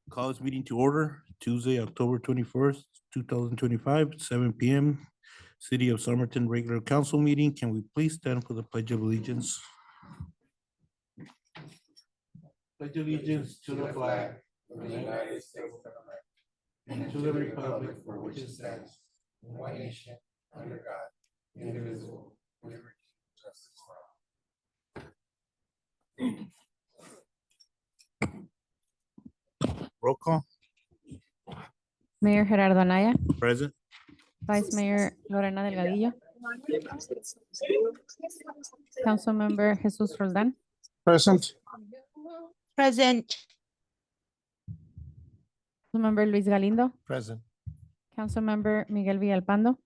Call this meeting to order Tuesday, October 21st, 2025, 7 p.m. City of Somerton Regular Council Meeting. Can we please stand for the Pledge of Allegiance? Pledge allegiance to the flag of the United States of America and to the republic for which it stands, one nation, under God, indivisible, with liberty and justice for all. Roll call. Mayor Gerardo Anaya, Present. Vice Mayor Lorena Delgadillo, Councilmember Jesus Roldan, Present. Present. Councilmember Luis Galindo, Present. Councilmember Miguel Villalpando,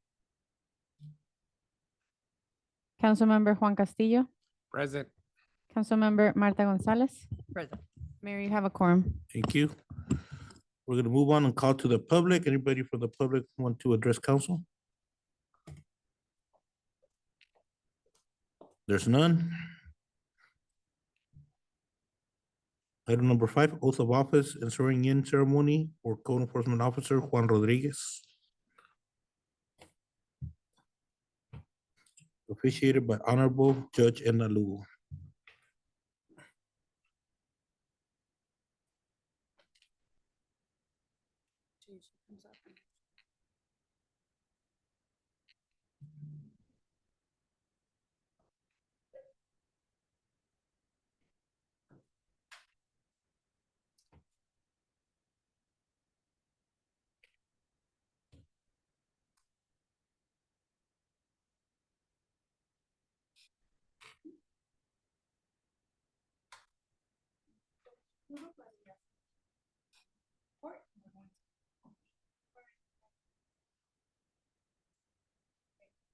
Councilmember Juan Castillo, Present. Councilmember Marta Gonzalez. Present. Mayor, you have a quorum. Thank you. We're gonna move on and call to the public. Anybody from the public want to address council? There's none. Item number 5, oath of office and swearing in ceremony for Code Enforcement Officer Juan Rodriguez. Officiated by Honorable Judge Edna Lugo.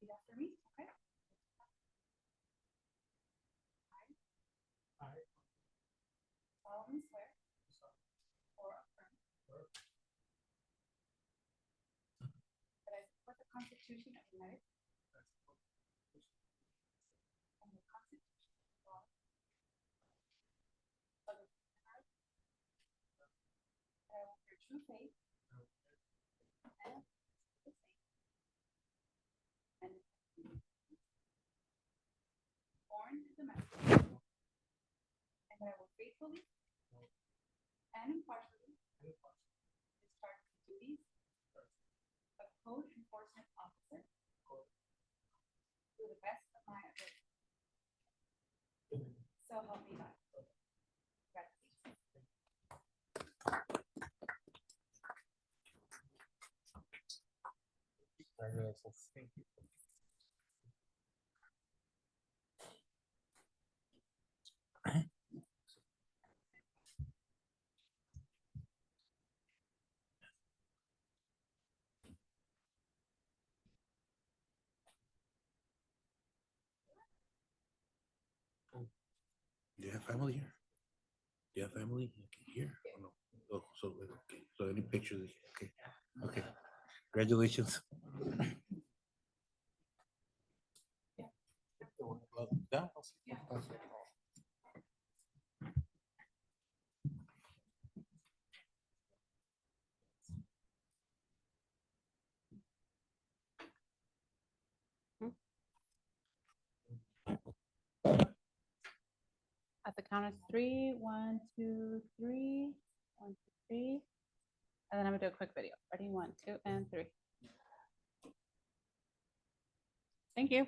After me, okay? I solemnly swear or affirm that I support the Constitution of the United States and the Constitution of the law of the United States, that I will bear true faith and the same and born and domestic, and that I will faithfully and impartially discharge the duties of Code Enforcement Officer to the best of my ability. So help me God. Congratulations. Congratulations. Thank you. Do you have family here? Do you have family here? Or no? Oh, so, okay, so any pictures, okay, okay. Congratulations. At the count of 3, 1, 2, 3, 1, 2, 3. And then I'm gonna do a quick video. Ready, 1, 2, and 3. Thank you.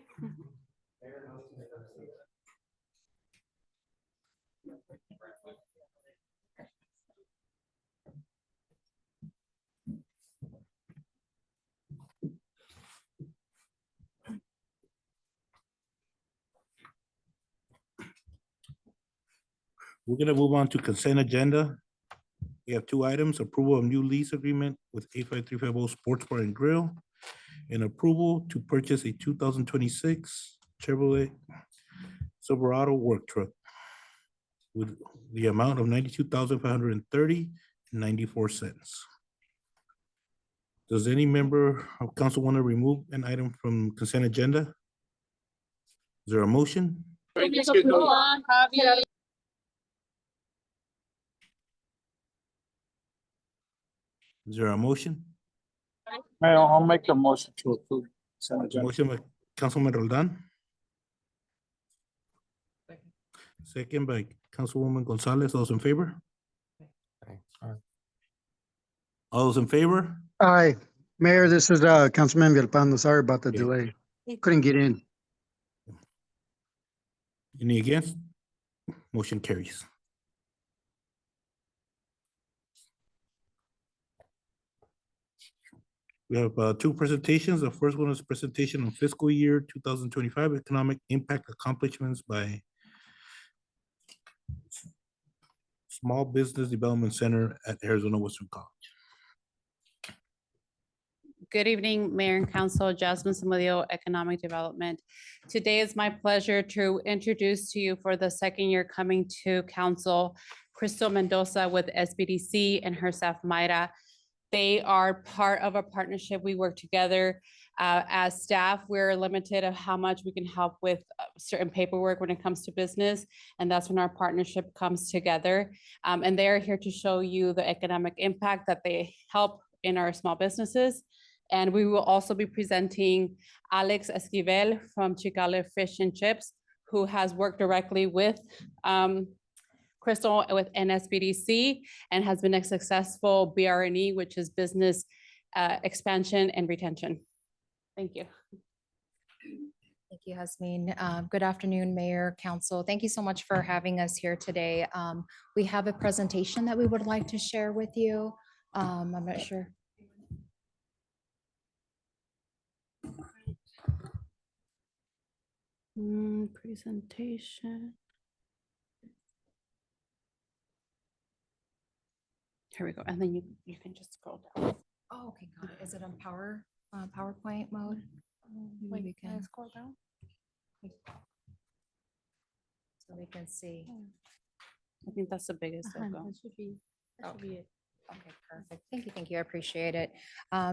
We're gonna move on to consent agenda. We have 2 items: approval of new lease agreement with 85350 Sports Bar and Grill, and approval to purchase a 2026 Chevrolet Silverado Work Truck with the amount of $92,530.94. Does any member of council want to remove an item from consent agenda? Is there a motion? Is there a motion? Mayor, I'll make the motion to approve. consent agenda. Motion by Councilman Roldan. Second by Councilwoman Gonzalez. Those in favor? All those in favor? Aye. Mayor, this is Councilman Villalpando. Sorry about the Okay. delay. Couldn't get in. Any against? Motion carries. We have two presentations. The first one is presentation on fiscal year 2025 economic impact accomplishments by Small Business Development Center at Arizona Western College. Good evening, Mayor and Council. Jasmine Samudio, Economic Development. Today is my pleasure to introduce to you for the second year coming to Council, Crystal Mendoza with SBDC and her staff Mayra. They are part of a partnership. We work together. As staff, we're limited of how much we can help with certain paperwork when it comes to business. And that's when our partnership comes together. And they're here to show you the economic impact that they help in our small businesses. And we will also be presenting Alex Esquivel from Chicale Fish and Chips, who has worked directly with Crystal with NSBDC and has been a successful BRNE, which is business expansion and retention. Thank you. Thank you, Jasmine. Good afternoon, Mayor, Council. Thank you so much for having us here today. We have a presentation that we would like to share with you. I'm not sure. Presentation. Here we go. And then you can just scroll down. Oh, okay, got it. Is it on PowerPoint mode? Maybe we can. Scroll down. So we can see. I think that's the biggest. Uh-huh, logo. that should be it. Okay, perfect. Thank you. I appreciate it.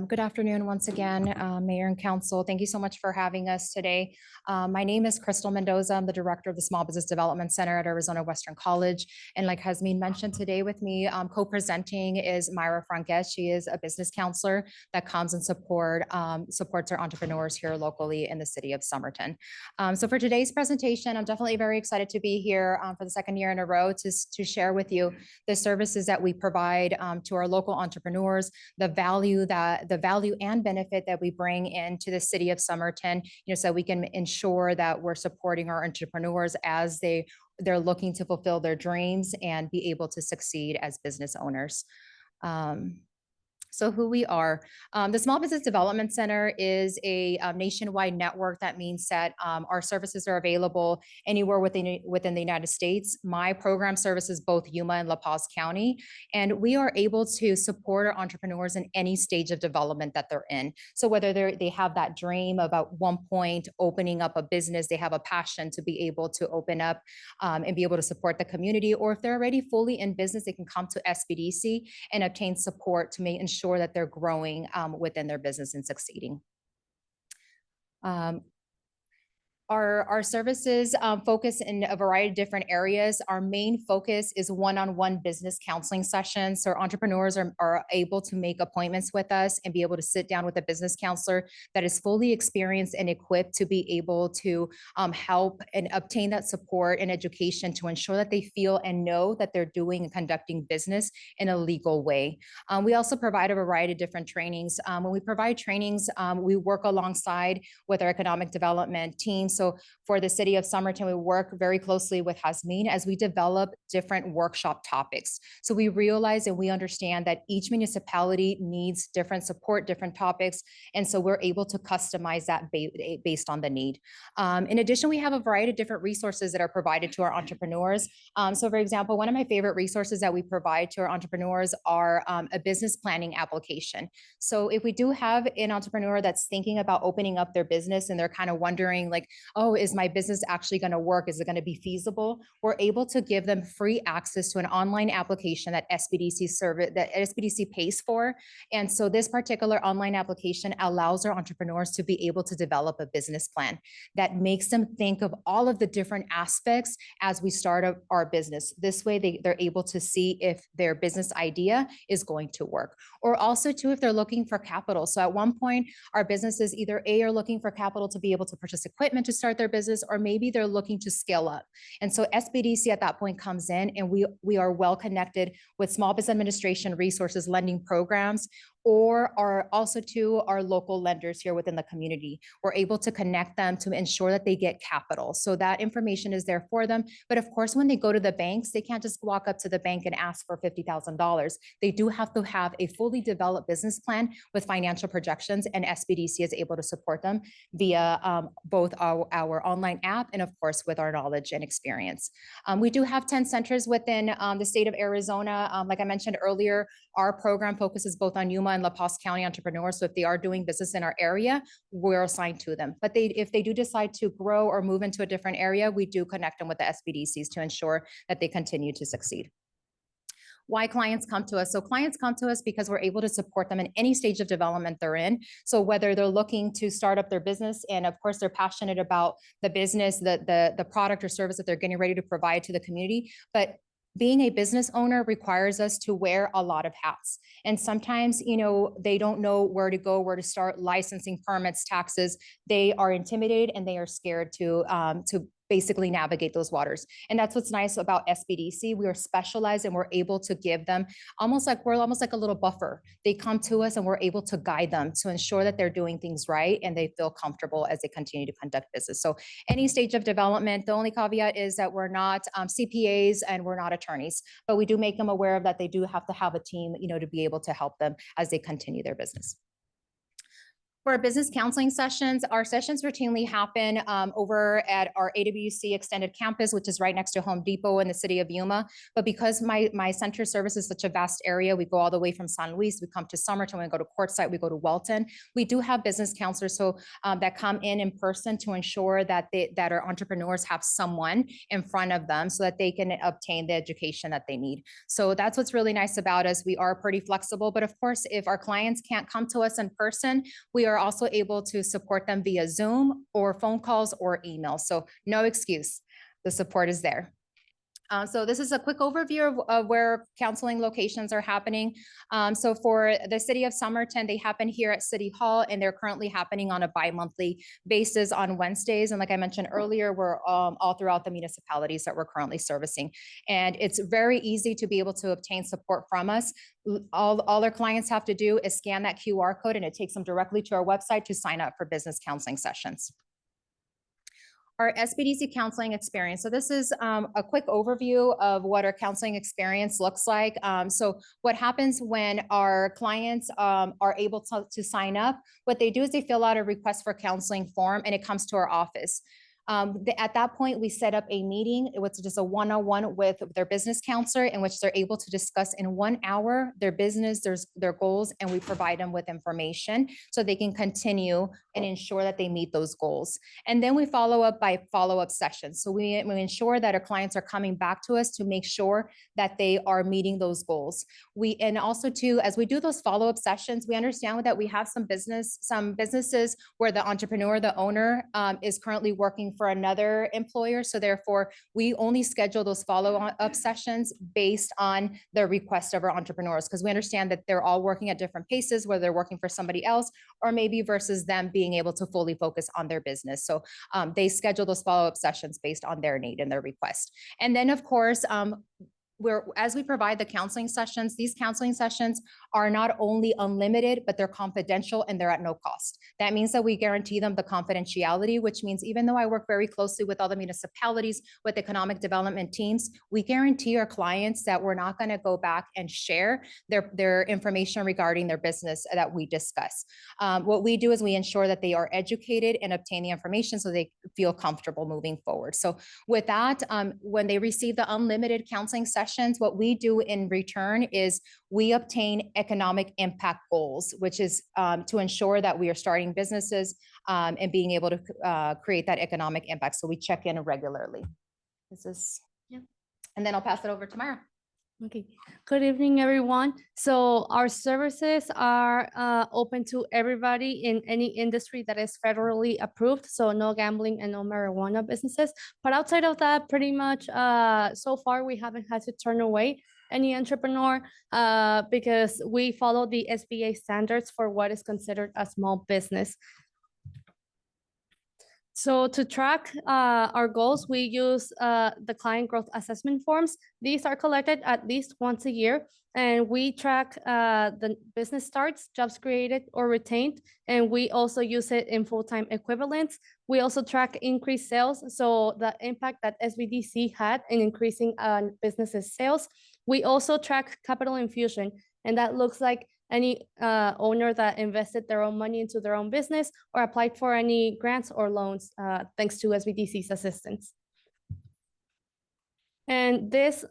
Good afternoon, once again, Mayor and Council. Thank you so much for having us today. My name is Crystal Mendoza. I'm the Director of the Small Business Development Center at Arizona Western College. And like Jasmine mentioned today with me, co-presenting is Mayra Franquez. She is a business counselor that comes and supports our entrepreneurs here locally in the city of Somerton. So for today's presentation, I'm definitely very excited to be here for the second year in a row to share with you the services that we provide to our local entrepreneurs, the value and benefit that we bring into the city of Somerton, so we can ensure that we're supporting our entrepreneurs as they're looking to fulfill their dreams and be able to succeed as business owners. So who we are. The Small Business Development Center is a nationwide network. That means that our services are available anywhere within the United States. My program services both Yuma and La Paz County, and we are able to support our entrepreneurs in any stage of development that they're in. So whether they have that dream about one point opening up a business, they have a passion to be able to open up and be able to support the community, or if they're already fully in business, they can come to SBDC and obtain support to ensure that they're growing within their business and succeeding. Our services focus in a variety of different areas. Our main focus is one-on-one business counseling sessions. So our entrepreneurs are able to make appointments with us and be able to sit down with a business counselor that is fully experienced and equipped to be able to help and obtain that support and education to ensure that they feel and know that they're doing and conducting business in a legal way. We also provide a variety of different trainings. When we provide trainings, we work alongside with our economic development team. So for the city of Somerton, we work very closely with Jasmine as we develop different workshop topics. So we realize and we understand that each municipality needs different support, different topics. And so we're able to customize that based on the need. In addition, we have a variety of different resources that are provided to our entrepreneurs. So for example, one of my favorite resources that we provide to our entrepreneurs are a business planning application. So if we do have an entrepreneur that's thinking about opening up their business and they're kind of wondering like, oh, is my business actually going to work? Is it going to be feasible? We're able to give them free access to an online application that SBDC pays for. And so this particular online application allows our entrepreneurs to be able to develop a business plan that makes them think of all of the different aspects as we start our business. This way they're able to see if their business idea is going to work, or also too, if they're looking for capital. So at one point, our businesses either are looking for capital to be able to purchase equipment to start their business, or maybe they're looking to scale up. And so SBDC at that point comes in, and we are well connected with Small Business Administration resources, lending programs, or are also to our local lenders here within the community. We're able to connect them to ensure that they get capital. So that information is there for them. But of course, when they go to the banks, they can't just walk up to the bank and ask for $50,000. They do have to have a fully developed business plan with financial projections, and SBDC is able to support them via both our online app and of course with our knowledge and experience. We do have 10 centers within the state of Arizona. Like I mentioned earlier, our program focuses both on Yuma and La Paz County entrepreneurs. So if they are doing business in our area, we're assigned to them. But if they do decide to grow or move into a different area, we do connect them with the SBDCs to ensure that they continue to succeed. Why clients come to us? So clients come to us because we're able to support them in any stage of development they're in. So whether they're looking to start up their business, and of course they're passionate about the business, the product or service that they're getting ready to provide to the community, but being a business owner requires us to wear a lot of hats. And sometimes, they don't know where to go, where to start, licensing, permits, taxes. They are intimidated and they are scared to basically navigate those waters. And that's what's nice about SBDC. We are specialized and we're able to give them we're almost like a little buffer. They come to us and we're able to guide them to ensure that they're doing things right and they feel comfortable as they continue to conduct business. So any stage of development, the only caveat is that we're not CPAs and we're not attorneys, but we do make them aware of that they do have to have a team, to be able to help them as they continue their business. For our business counseling sessions, our sessions routinely happen over at our AWC Extended Campus, which is right next to Home Depot in the city of Yuma. But because my center services such a vast area, we go all the way from San Luis, we come to Somerton, we go to Quartzsite, we go to Welton. We do have business counselors that come in person to ensure that our entrepreneurs have someone in front of them so that they can obtain the education that they need. So that's what's really nice about us. We are pretty flexible, but of course, if our clients can't come to us in person, we are also able to support them via Zoom or phone calls or email. So no excuse, the support is there. So this is a quick overview of where counseling locations are happening. So for the city of Somerton, they happen here at City Hall, and they're currently happening on a bi-monthly basis on Wednesdays. And like I mentioned earlier, we're all throughout the municipalities that we're currently servicing. And it's very easy to be able to obtain support from us. All our clients have to do is scan that QR code, and it takes them directly to our website to sign up for business counseling sessions. Our SBDC counseling experience. So this is a quick overview of what our counseling experience looks like. So what happens when our clients are able to sign up, what they do is they fill out a request for counseling form, and it comes to our office. At that point, we set up a meeting. It was just a one-on-one with their business counselor in which they're able to discuss in 1 hour their business, their goals, and we provide them with information so they can continue and ensure that they meet those goals. And then we follow up by follow-up sessions. So we ensure that our clients are coming back to us to make sure that they are meeting those goals. And also too, as we do those follow-up sessions, we understand that we have some businesses where the entrepreneur, the owner, is currently working for another employer. So therefore, we only schedule those follow-up sessions based on the request of our entrepreneurs, because we understand that they're all working at different paces, whether they're working for somebody else or maybe versus them being able to fully focus on their business. So they schedule those follow-up sessions based on their need and their request. And then of course, as we provide the counseling sessions, these counseling sessions are not only unlimited, but they're confidential and they're at no cost. That means that we guarantee them the confidentiality, which means even though I work very closely with all the municipalities, with economic development teams, we guarantee our clients that we're not going to go back and share their information regarding their business that we discuss. What we do is we ensure that they are educated and obtain the information so they feel comfortable moving forward. So with that, when they receive the unlimited counseling session, sessions, what we do in return is we obtain economic impact goals, which is to ensure that we are starting businesses and being able to create that economic impact. So we check in regularly. This is, Yeah. and then I'll pass it over to Myra. Okay, good evening, everyone. So our services are open to everybody in any industry that is federally approved. So no gambling and no marijuana businesses. But outside of that, pretty much so far, we haven't had to turn away any entrepreneur because we follow the SBA standards for what is considered a small business. So to track our goals, we use the client growth assessment forms. These are collected at least once a year, and we track the business starts, jobs created or retained, and we also use it in full-time equivalents. We also track increased sales, so the impact that SBDC had in increasing businesses' sales. We also track capital infusion, and that looks like any owner that invested their own money into their own business or applied for any grants or loans thanks to SBDC's assistance. And these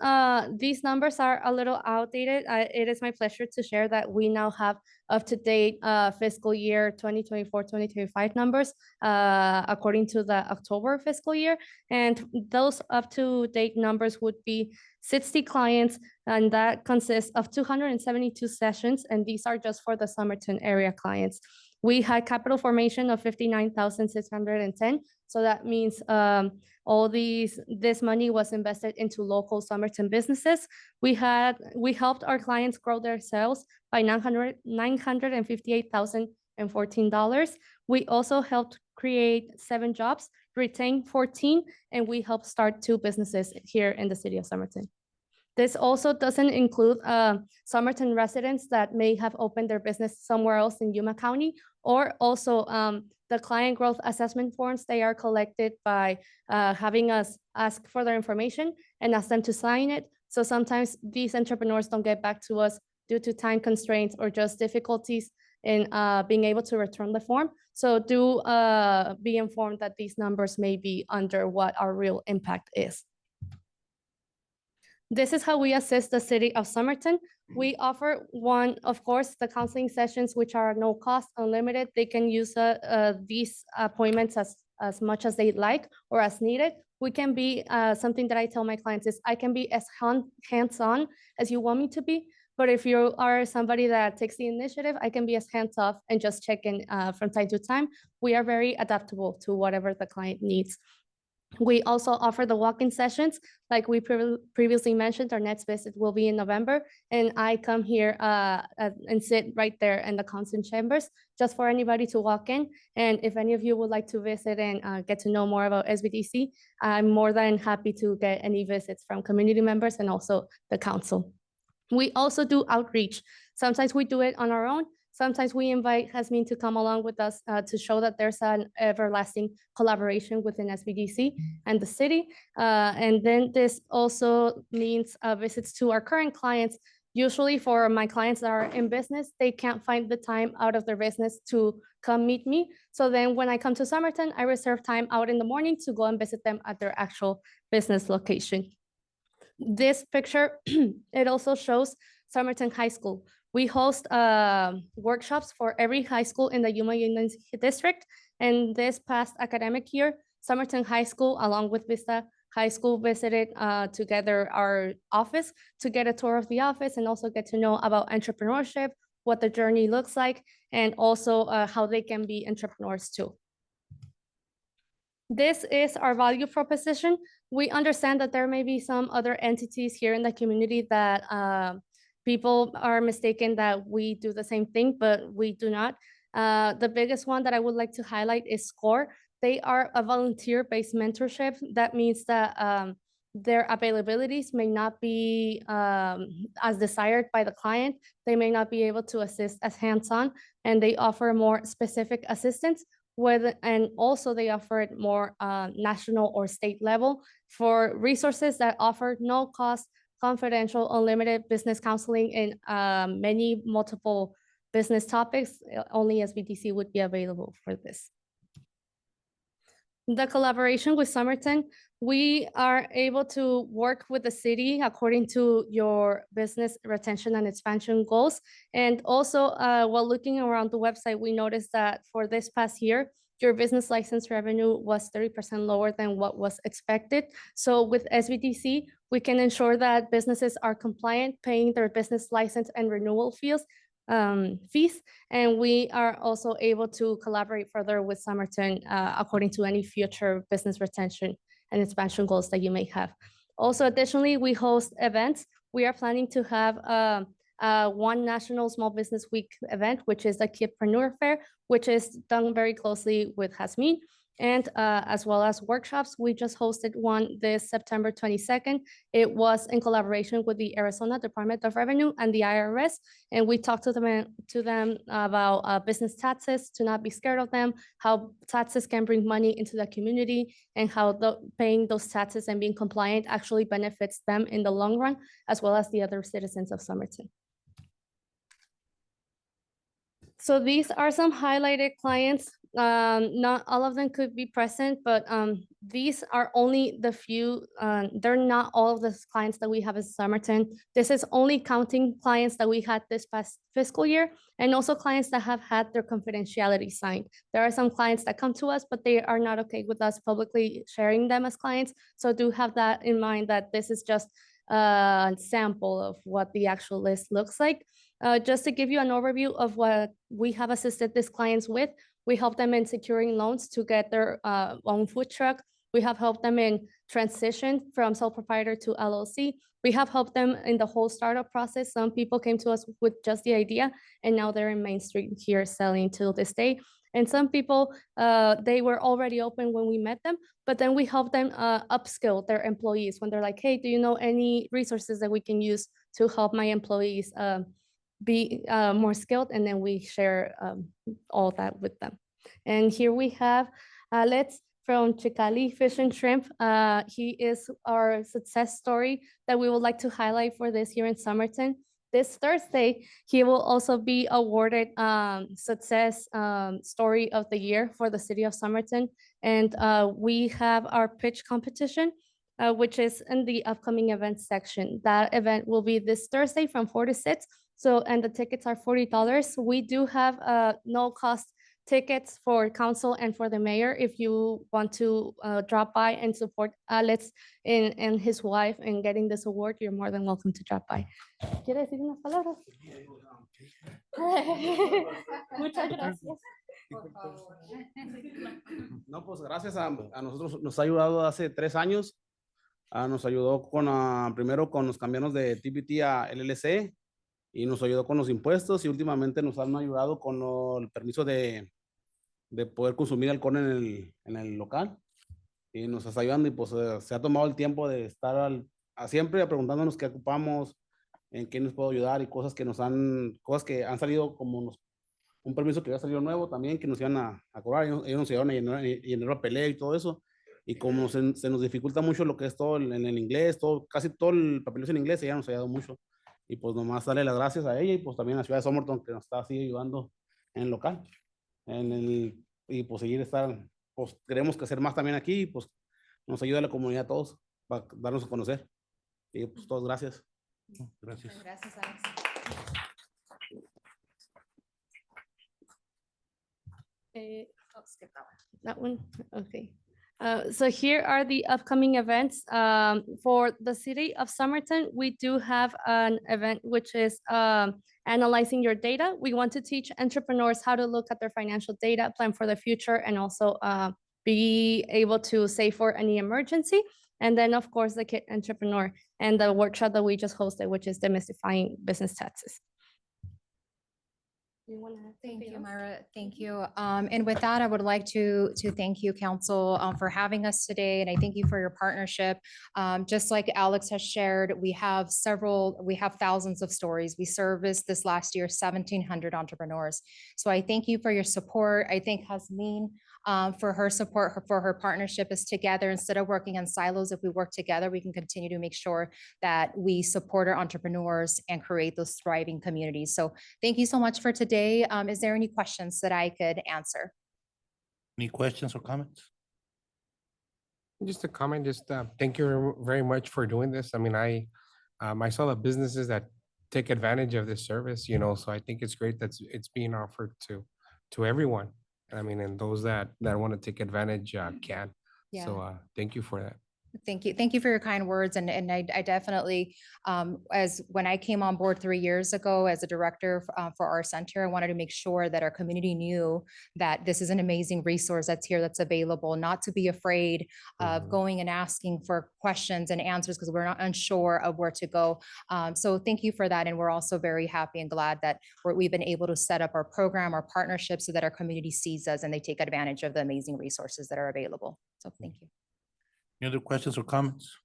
numbers are a little outdated. It is my pleasure to share that we now have up-to-date fiscal year 2024-2025 numbers according to the October fiscal year. And those up-to-date numbers would be 60 clients, and that consists of 272 sessions, and these are just for the Somerton area clients. We had capital formation of 59,610, so that means all this money was invested into local Somerton businesses. We helped our clients grow their sales by $958,014. We also helped create 7 jobs, retain 14, and we helped start 2 businesses here in the city of Somerton. This also doesn't include Somerton residents that may have opened their business somewhere else in Yuma County, or also the client growth assessment forms. They are collected by having us ask for their information and ask them to sign it. So sometimes these entrepreneurs don't get back to us due to time constraints or just difficulties in being able to return the form. So do be informed that these numbers may be under what our real impact is. This is how we assist the city of Somerton. We offer one, of course, the counseling sessions, which are no cost, unlimited. They can use these appointments as much as they like or as needed. We can be, something that I tell my clients is, I can be as hands-on as you want me to be. But if you are somebody that takes the initiative, I can be as hands-off and just check in from time to time. We are very adaptable to whatever the client needs. We also offer the walk-in sessions. Like we previously mentioned, our next visit will be in November, and I come here and sit right there in the consent chambers just for anybody to walk in. And if any of you would like to visit and get to know more about SBDC, I'm more than happy to get any visits from community members and also the council. We also do outreach. Sometimes we do it on our own. Sometimes we invite Jasmine to come along with us to show that there's an everlasting collaboration within SBDC and the city. And then this also means visits to our current clients. Usually for my clients that are in business, they can't find the time out of their business to come meet me. So then when I come to Somerton, I reserve time out in the morning to go and visit them at their actual business location. This picture, it also shows Somerton High School. We host workshops for every high school in the Yuma Union District. And this past academic year, Somerton High School, along with Vista High School, visited together our office to get a tour of the office and also get to know about entrepreneurship, what the journey looks like, and also how they can be entrepreneurs too. This is our value proposition. We understand that there may be some other entities here in the community that people are mistaken that we do the same thing, but we do not. The biggest one that I would like to highlight is SCORE. They are a volunteer-based mentorship. That means that their availabilities may not be as desired by the client. They may not be able to assist as hands-on, and they offer more specific assistance. And also they offer it more national or state level for resources that offer no cost, confidential, unlimited business counseling in many multiple business topics. Only SBDC would be available for this. The collaboration with Somerton, we are able to work with the city according to your business retention and expansion goals. And also, while looking around the website, we noticed that for this past year, your business license revenue was 30% lower than what was expected. So with SBTC, we can ensure that businesses are compliant, paying their business license and renewal fees. And we are also able to collaborate further with Somerton according to any future business retention and expansion goals that you may have. Also, additionally, we host events. We are planning to have one National Small Business Week event, which is the Kidpreneur Fair, which is done very closely with Jasmine, and as well as workshops. We just hosted one this September 22nd. It was in collaboration with the Arizona Department of Revenue and the IRS, and we talked to them about business taxes, to not be scared of them, how taxes can bring money into the community, and how paying those taxes and being compliant actually benefits them in the long run, as well as the other citizens of Somerton. So these are some highlighted clients. Not all of them could be present, but these are only the few. They're not all of the clients that we have at Somerton. This is only counting clients that we had this past fiscal year, and also clients that have had their confidentiality signed. There are some clients that come to us, but they are not okay with us publicly sharing them as clients. So do have that in mind, that this is just a sample of what the actual list looks like. Just to give you an overview of what we have assisted these clients with, we help them in securing loans to get their own food truck. We have helped them in transition from sole proprietor to LLC. We have helped them in the whole startup process. Some people came to us with just the idea, and now they're in Main Street here selling till this day. And some people, they were already open when we met them, but then we help them upskill their employees when they're like, hey, do you know any resources that we can use to help my employees be more skilled? And then we share all that with them. And here we have Alex from Chicali Fish and Shrimp. He is our success story that we would like to highlight for this year in Somerton. This Thursday, he will also be awarded Success Story of the Year for the city of Somerton. And we have our pitch competition, which is in the upcoming events section. That event will be this Thursday from 4 to 6. So, and the tickets are $40. We do have no cost tickets for council and for the mayor. If you want to drop by and support Alex and his wife in getting this award, you're more than welcome to drop by. ¿Quiere decir unas palabras? Muchas gracias. No, pues gracias a nosotros, nos ha ayudado hace 3 años. Nos ayudó con, primero con los cambios de TBT a LLC, y nos ayudó con los impuestos, y últimamente nos han ayudado con el permiso de poder consumir alcohol en el local, y nos está ayudando, y pues se ha tomado el tiempo de estar siempre preguntándonos qué ocupamos, en qué nos puedo ayudar, y cosas que han salido como un permiso que había salido nuevo también, que nos iban a cobrar, ellos nos iban a llenar la pelea y todo eso. Y como se nos dificulta mucho lo que es todo en el inglés, casi todo el papeleo en inglés, ella nos ha ayudado mucho. Y pues nomás darle las gracias a ella, y pues también a la ciudad de Somerton, que nos está así ayudando en el local. Y pues pues queremos que hacer más también aquí, y pues nos ayuda a la comunidad a todos para darnos a conocer. Y pues todos gracias. Gracias. Gracias, Alex. Skip that one. That one, okay. So here are the upcoming events. For the city of Somerton, we do have an event which is analyzing your data. We want to teach entrepreneurs how to look at their financial data, plan for the future, and also be able to save for any emergency. And then, of course, the Kid Entrepreneur and the workshop that we just hosted, which is demystifying business taxes. Thank you, Myra. Thank you. And with that, I would like to thank you, council, for having us today. And I thank you for your partnership. Just like Alex has shared, we have thousands of stories. We serviced this last year 1,700 entrepreneurs. So I thank you for your support. I thank Jasmine for her support, for her partnership is together. Instead of working in silos, if we work together, we can continue to make sure that we support our entrepreneurs and create those thriving communities. So thank you so much for today. Is there any questions that I could answer? Any questions or comments? Just a comment, thank you very much for doing this. I mean, I saw the businesses that take advantage of this service, so I think it's great that it's being offered to everyone. I mean, and those that want to take advantage can. Yeah. So thank you for that. Thank you. Thank you for your kind words. And I definitely, as when I came on board 3 years ago as a director for our center, I wanted to make sure that our community knew that this is an amazing resource that's here, that's available, not to be afraid of going and asking for questions and answers because we're not unsure of where to go. So thank you for that. And we're also very happy and glad that we've been able to set up our program, our partnership so that our community sees us and they take advantage of the amazing resources that are available. So thank you. Any other questions or comments?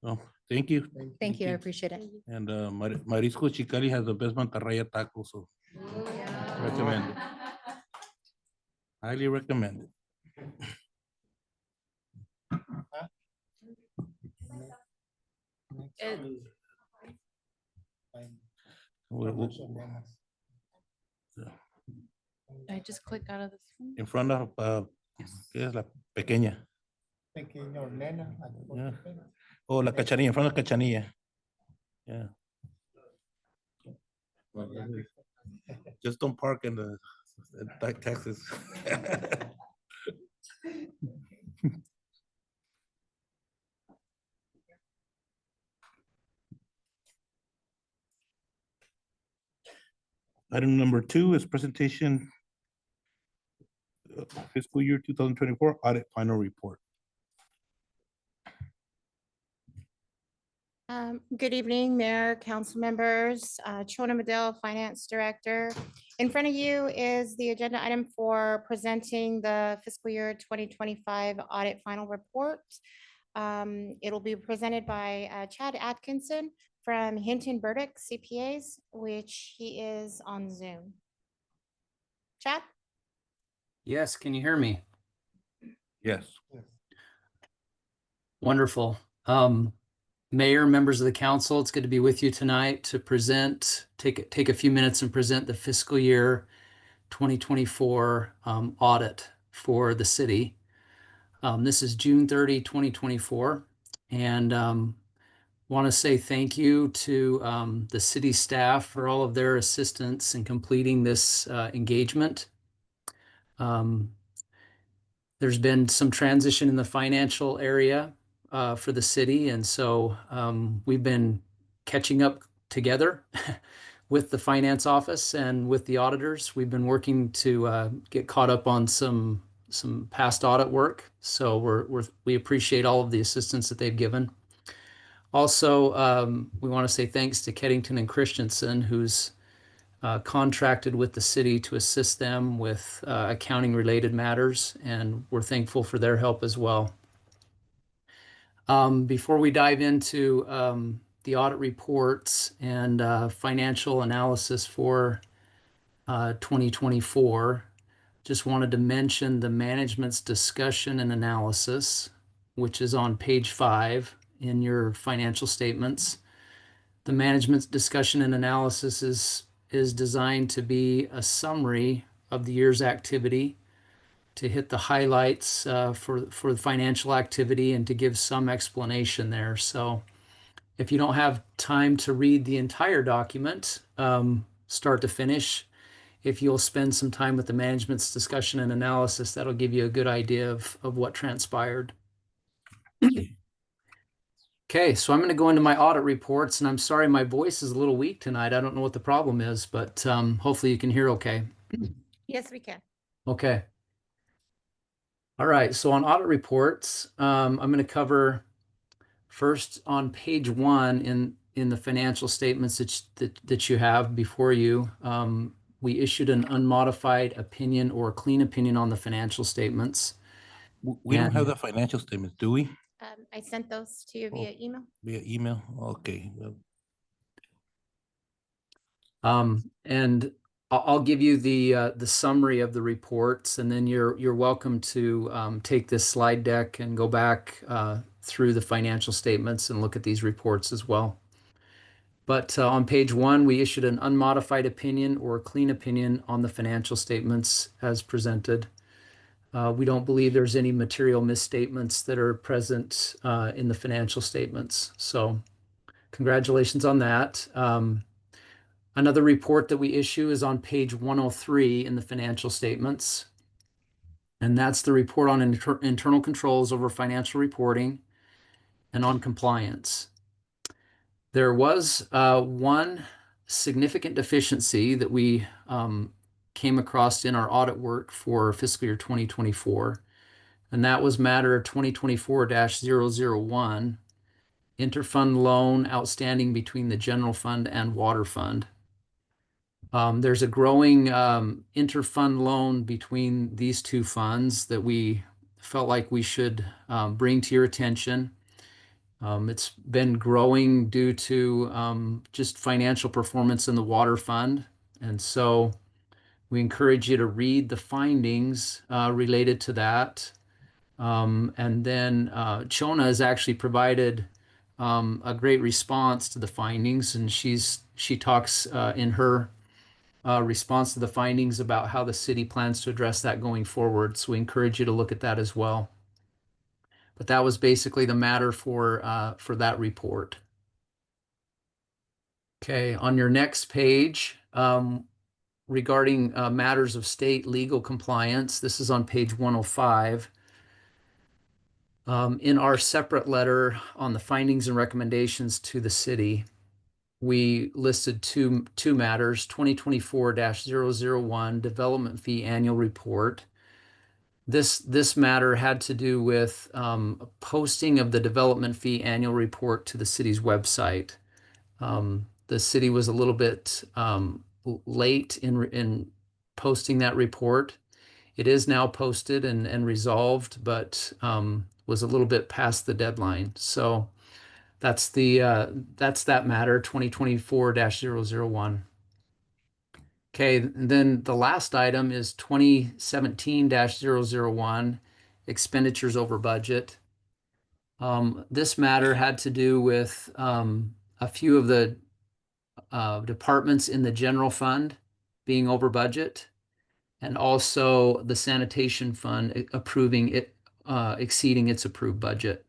No, thank you. Thank you. I appreciate it. And Marisco Chicali has the best mantarraya tacos, so recommend it. Highly recommend it. I just click out of this one. In front of, ¿qué es la pequeña? Pequeño nena. Yeah. Oh, la cachanilla, in front of cachanilla. Yeah. Just don't park in the Texas. Item number 2 is presentation fiscal year 2024 audit final report. Good evening, Mayor, council members, Chona Medill, Finance Director. In front of you is the agenda item for presenting the fiscal year 2025 audit final report. It'll be presented by Chad Atkinson from Hinton Burdick CPAs, which he is on Zoom. Chad? Yes, can you hear me? Yes. Wonderful. Mayor, members of the council, it's good to be with you tonight to present, take a few minutes and present the fiscal year 2024 audit for the city. This is June 30, 2024, and want to say thank you to the city staff for all of their assistance in completing this engagement. There's been some transition in the financial area for the city. And so we've been catching up together with the finance office and with the auditors. We've been working to get caught up on some past audit work. So we appreciate all of the assistance that they've given. Also, we want to say thanks to Keddington and Christensen, who's contracted with the city to assist them with accounting related matters, and we're thankful for their help as well. Before we dive into the audit reports and financial analysis for 2024, just wanted to mention the management's discussion and analysis, which is on page 5 in your financial statements. The management's discussion and analysis is designed to be a summary of the year's activity, to hit the highlights for the financial activity and to give some explanation there. So if you don't have time to read the entire document, start to finish, if you'll spend some time with the management's discussion and analysis, that'll give you a good idea of what transpired. Okay, so I'm going to go into my audit reports, and I'm sorry my voice is a little weak tonight. I don't know what the problem is, but hopefully you can hear okay. Yes, we can. Okay. All right, so on audit reports, I'm going to cover first on page 1 in the financial statements that you have before you. We issued an unmodified opinion or a clean opinion on the financial statements. We don't have the financial statements, do we? I sent those to you via email. Via email? Okay. And I'll give you the summary of the reports, and then you're welcome to take this slide deck and go back through the financial statements and look at these reports as well. But on page 1, we issued an unmodified opinion or a clean opinion on the financial statements as presented. We don't believe there's any material misstatements that are present in the financial statements. So congratulations on that. Another report that we issue is on page 103 in the financial statements. And that's the report on internal controls over financial reporting and on compliance. There was one significant deficiency that we came across in our audit work for fiscal year 2024, and that was matter 2024-001, interfund loan outstanding between the general fund and water fund. There's a growing interfund loan between these two funds that we felt like we should bring to your attention. It's been growing due to just financial performance in the water fund. And so we encourage you to read the findings related to that. And then Chona has actually provided a great response to the findings, and she talks in her response to the findings about how the city plans to address that going forward. So we encourage you to look at that as well. But that was basically the matter for that report. Okay, on your next page, regarding matters of state legal compliance, this is on page 105. In our separate letter on the findings and recommendations to the city, we listed two matters, 2024-001 development fee annual report. This matter had to do with posting of the development fee annual report to the city's website. The city was a little bit late in posting that report. It is now posted and resolved, but was a little bit past the deadline. So that's that matter, 2024-001. Okay, then the last item is 2017-001, expenditures over budget. This matter had to do with a few of the departments in the general fund being over budget, and also the sanitation fund approving it, exceeding its approved budget.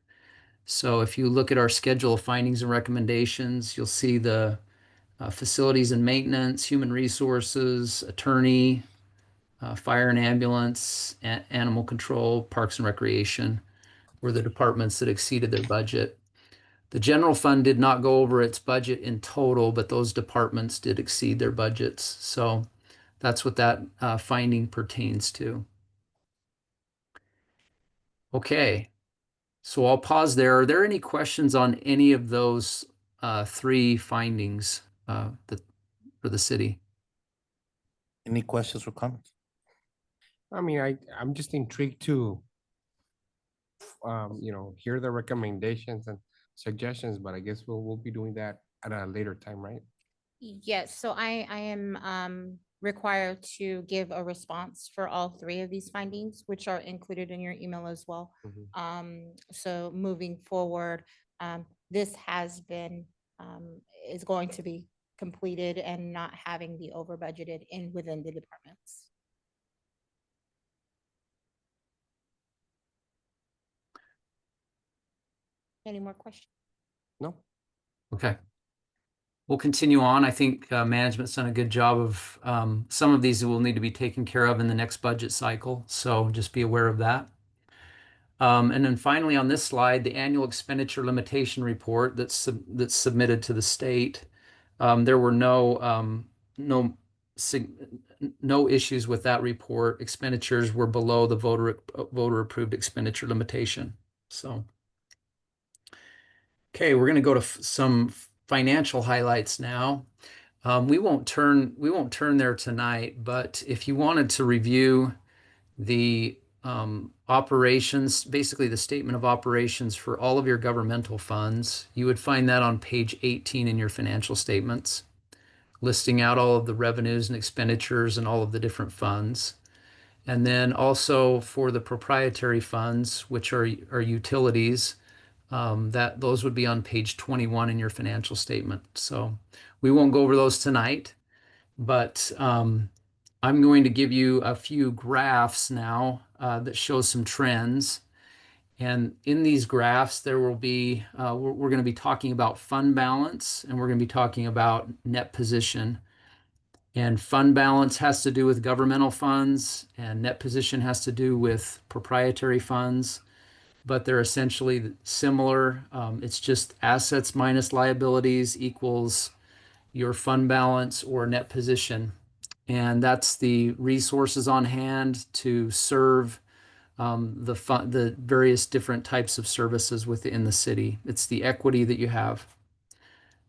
So if you look at our schedule of findings and recommendations, you'll see the facilities and maintenance, human resources, attorney, fire and ambulance, animal control, parks and recreation were the departments that exceeded their budget. The general fund did not go over its budget in total, but those departments did exceed their budgets. So that's what that finding pertains to. Okay, so I'll pause there. Are there any questions on any of those three findings for the city? Any questions or comments? I mean, I'm just intrigued to, hear the recommendations and suggestions, but I guess we'll be doing that at a later time, right? Yes, so I am required to give a response for all three of these findings, which are included in your email as well. So moving forward, this has been, is going to be completed and not having the over budgeted within the departments. Any more questions? No? Okay. We'll continue on. I think management's done a good job of some of these will need to be taken care of in the next budget cycle. So just be aware of that. And then finally on this slide, the annual expenditure limitation report that's submitted to the state. There were no issues with that report. Expenditures were below the voter approved expenditure limitation. So, okay, we're going to go to some financial highlights now. We won't turn there tonight, but if you wanted to review the operations, basically the statement of operations for all of your governmental funds, you would find that on page 18 in your financial statements, listing out all of the revenues and expenditures and all of the different funds. And then also for the proprietary funds, which are utilities, those would be on page 21 in your financial statement. So we won't go over those tonight, but I'm going to give you a few graphs now that show some trends. And in these graphs, there will be, we're going to be talking about fund balance, and we're going to be talking about net position. And fund balance has to do with governmental funds, and net position has to do with proprietary funds, but they're essentially similar. It's just assets minus liabilities equals your fund balance or net position. And that's the resources on hand to serve the various different types of services within the city. It's the equity that you have.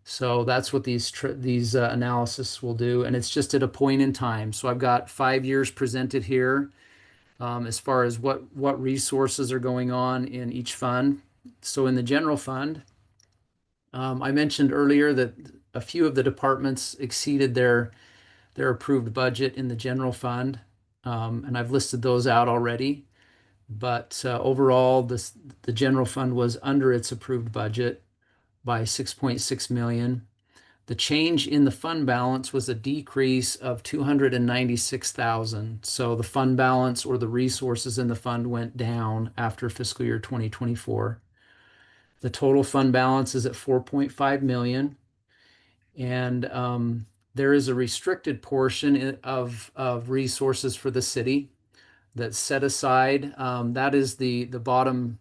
So that's what these analysis will do, and it's just at a point in time. So I've got 5 years presented here as far as what resources are going on in each fund. So in the general fund, I mentioned earlier that a few of the departments exceeded their approved budget in the general fund, and I've listed those out already. But overall, the general fund was under its approved budget by 6.6 million. The change in the fund balance was a decrease of 296,000. So the fund balance or the resources in the fund went down after fiscal year 2024. The total fund balance is at 4.5 million. And there is a restricted portion of resources for the city that's set aside. That is the bottom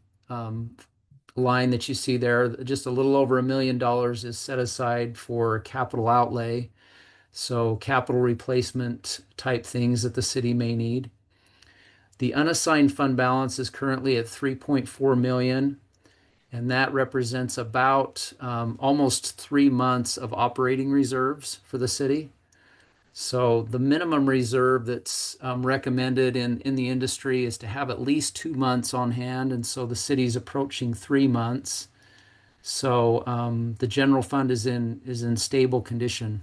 line that you see there. Just a little over $1 million is set aside for capital outlay. So capital replacement type things that the city may need. The unassigned fund balance is currently at 3.4 million. And that represents about almost 3 months of operating reserves for the city. So the minimum reserve that's recommended in the industry is to have at least 2 months on hand. And so the city's approaching 3 months. So the general fund is in stable condition.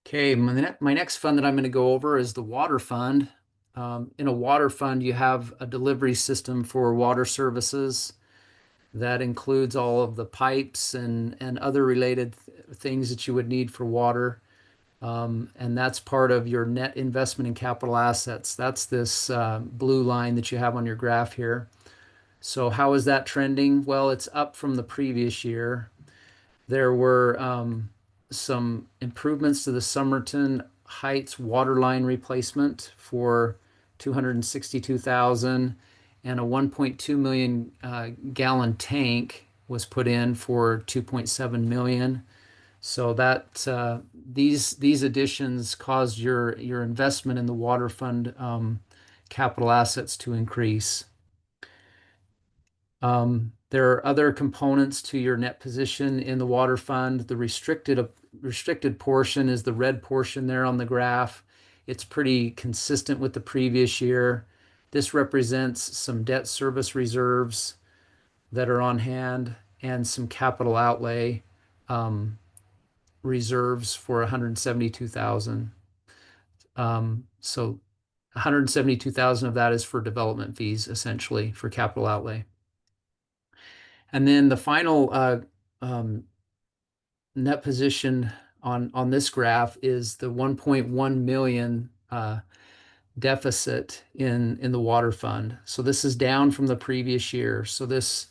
Okay, my next fund that I'm going to go over is the water fund. In a water fund, you have a delivery system for water services. That includes all of the pipes and other related things that you would need for water. And that's part of your net investment in capital assets. That's this blue line that you have on your graph here. So how is that trending? Well, it's up from the previous year. There were some improvements to the Somerton Heights water line replacement for 262,000, and a 1.2 million gallon tank was put in for 2.7 million. So that these additions caused your investment in the water fund capital assets to increase. There are other components to your net position in the water fund. The restricted portion is the red portion there on the graph. It's pretty consistent with the previous year. This represents some debt service reserves that are on hand and some capital outlay reserves for 172,000. So 172,000 of that is for development fees, essentially, for capital outlay. And then the final net position on this graph is the 1.1 million deficit in the water fund. So this is down from the previous year. So this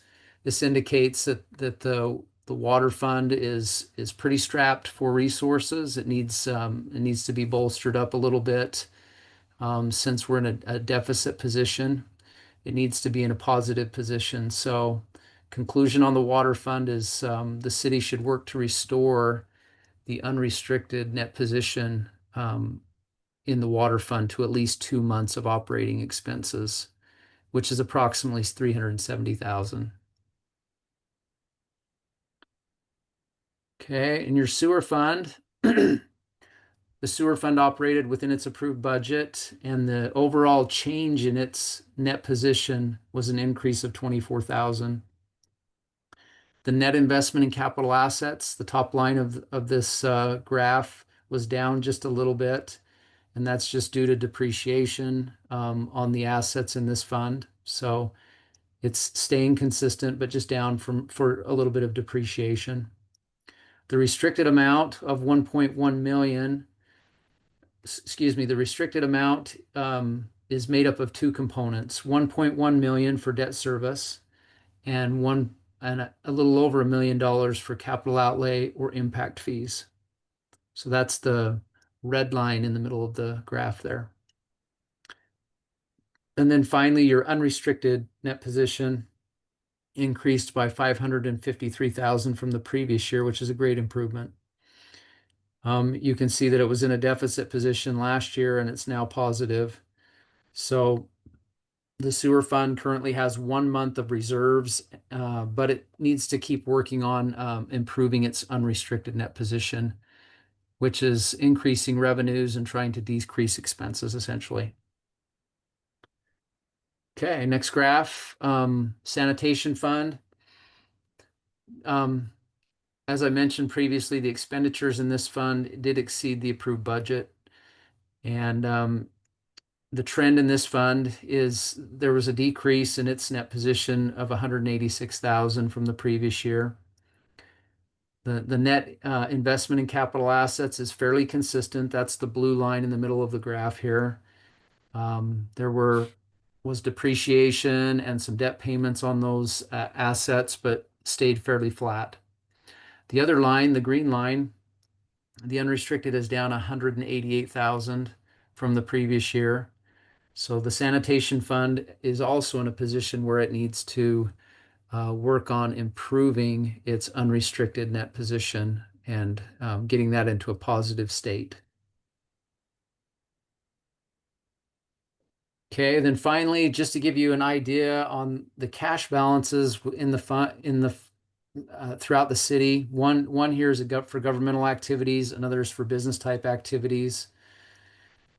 indicates that the water fund is pretty strapped for resources. It needs to be bolstered up a little bit since we're in a deficit position. It needs to be in a positive position. So conclusion on the water fund is the city should work to restore the unrestricted net position in the water fund to at least 2 months of operating expenses, which is approximately 370,000. Okay, in your sewer fund, the sewer fund operated within its approved budget, and the overall change in its net position was an increase of 24,000. The net investment in capital assets, the top line of this graph, was down just a little bit, and that's just due to depreciation on the assets in this fund. So it's staying consistent, but just down for a little bit of depreciation. The restricted amount of 1.1 million, the restricted amount is made up of two components, 1.1 million for debt service and a little over $1 million for capital outlay or impact fees. So that's the red line in the middle of the graph there. And then finally, your unrestricted net position increased by 553,000 from the previous year, which is a great improvement. You can see that it was in a deficit position last year and it's now positive. So the sewer fund currently has 1 month of reserves, but it needs to keep working on improving its unrestricted net position, which is increasing revenues and trying to decrease expenses essentially. Okay, next graph, sanitation fund. As I mentioned previously, the expenditures in this fund did exceed the approved budget. And the trend in this fund is there was a decrease in its net position of 186,000 from the previous year. The net investment in capital assets is fairly consistent. That's the blue line in the middle of the graph here. There was depreciation and some debt payments on those assets, but stayed fairly flat. The other line, the green line, the unrestricted is down 188,000 from the previous year. So the sanitation fund is also in a position where it needs to work on improving its unrestricted net position and getting that into a positive state. Okay, then finally, just to give you an idea on the cash balances in the fund throughout the city. One here is for governmental activities, another is for business type activities.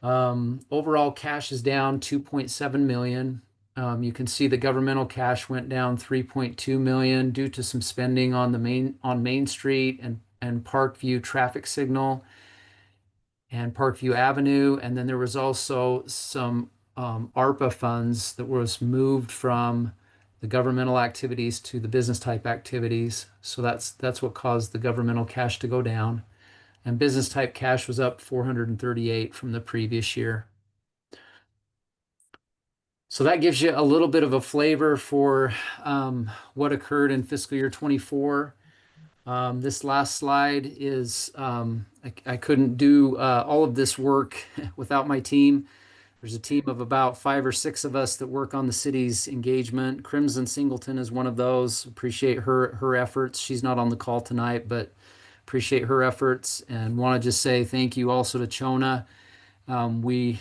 Overall cash is down 2.7 million. You can see the governmental cash went down 3.2 million due to some spending on Main Street and Parkview traffic signal and Parkview Avenue. And then there was also some ARPA funds that was moved from the governmental activities to the business type activities. So that's what caused the governmental cash to go down. And business type cash was up 438 from the previous year. So that gives you a little bit of a flavor for what occurred in fiscal year 24. This last slide is, I couldn't do all of this work without my team. There's a team of about 5 or 6 of us that work on the city's engagement. Crimson Singleton is one of those. Appreciate her efforts. She's not on the call tonight, but appreciate her efforts and want to just say thank you also to Chona. We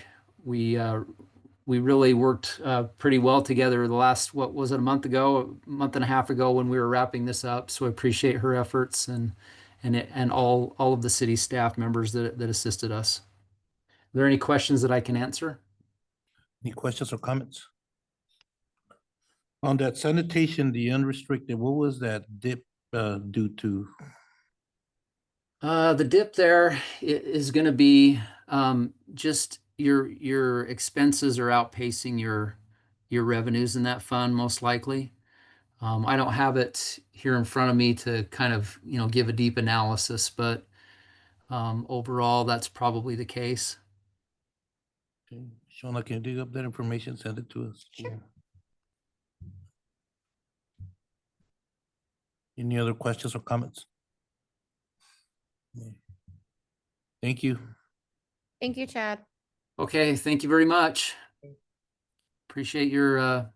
really worked pretty well together the last, what was it, a month and a half ago when we were wrapping this up. So I appreciate her efforts and all of the city staff members that assisted us. Are there any questions that I can answer? Any questions or comments? On that sanitation, the unrestricted, what was that dip due to? The dip there is going to be just your expenses are outpacing your revenues in that fund, most likely. I don't have it here in front of me to kind of give a deep analysis, but overall, that's probably the case. Okay. Shawna, can you dig up that information, send it to us? Sure. Any other questions or comments? Thank you. Thank you, Chad. Okay, thank you very much. Appreciate your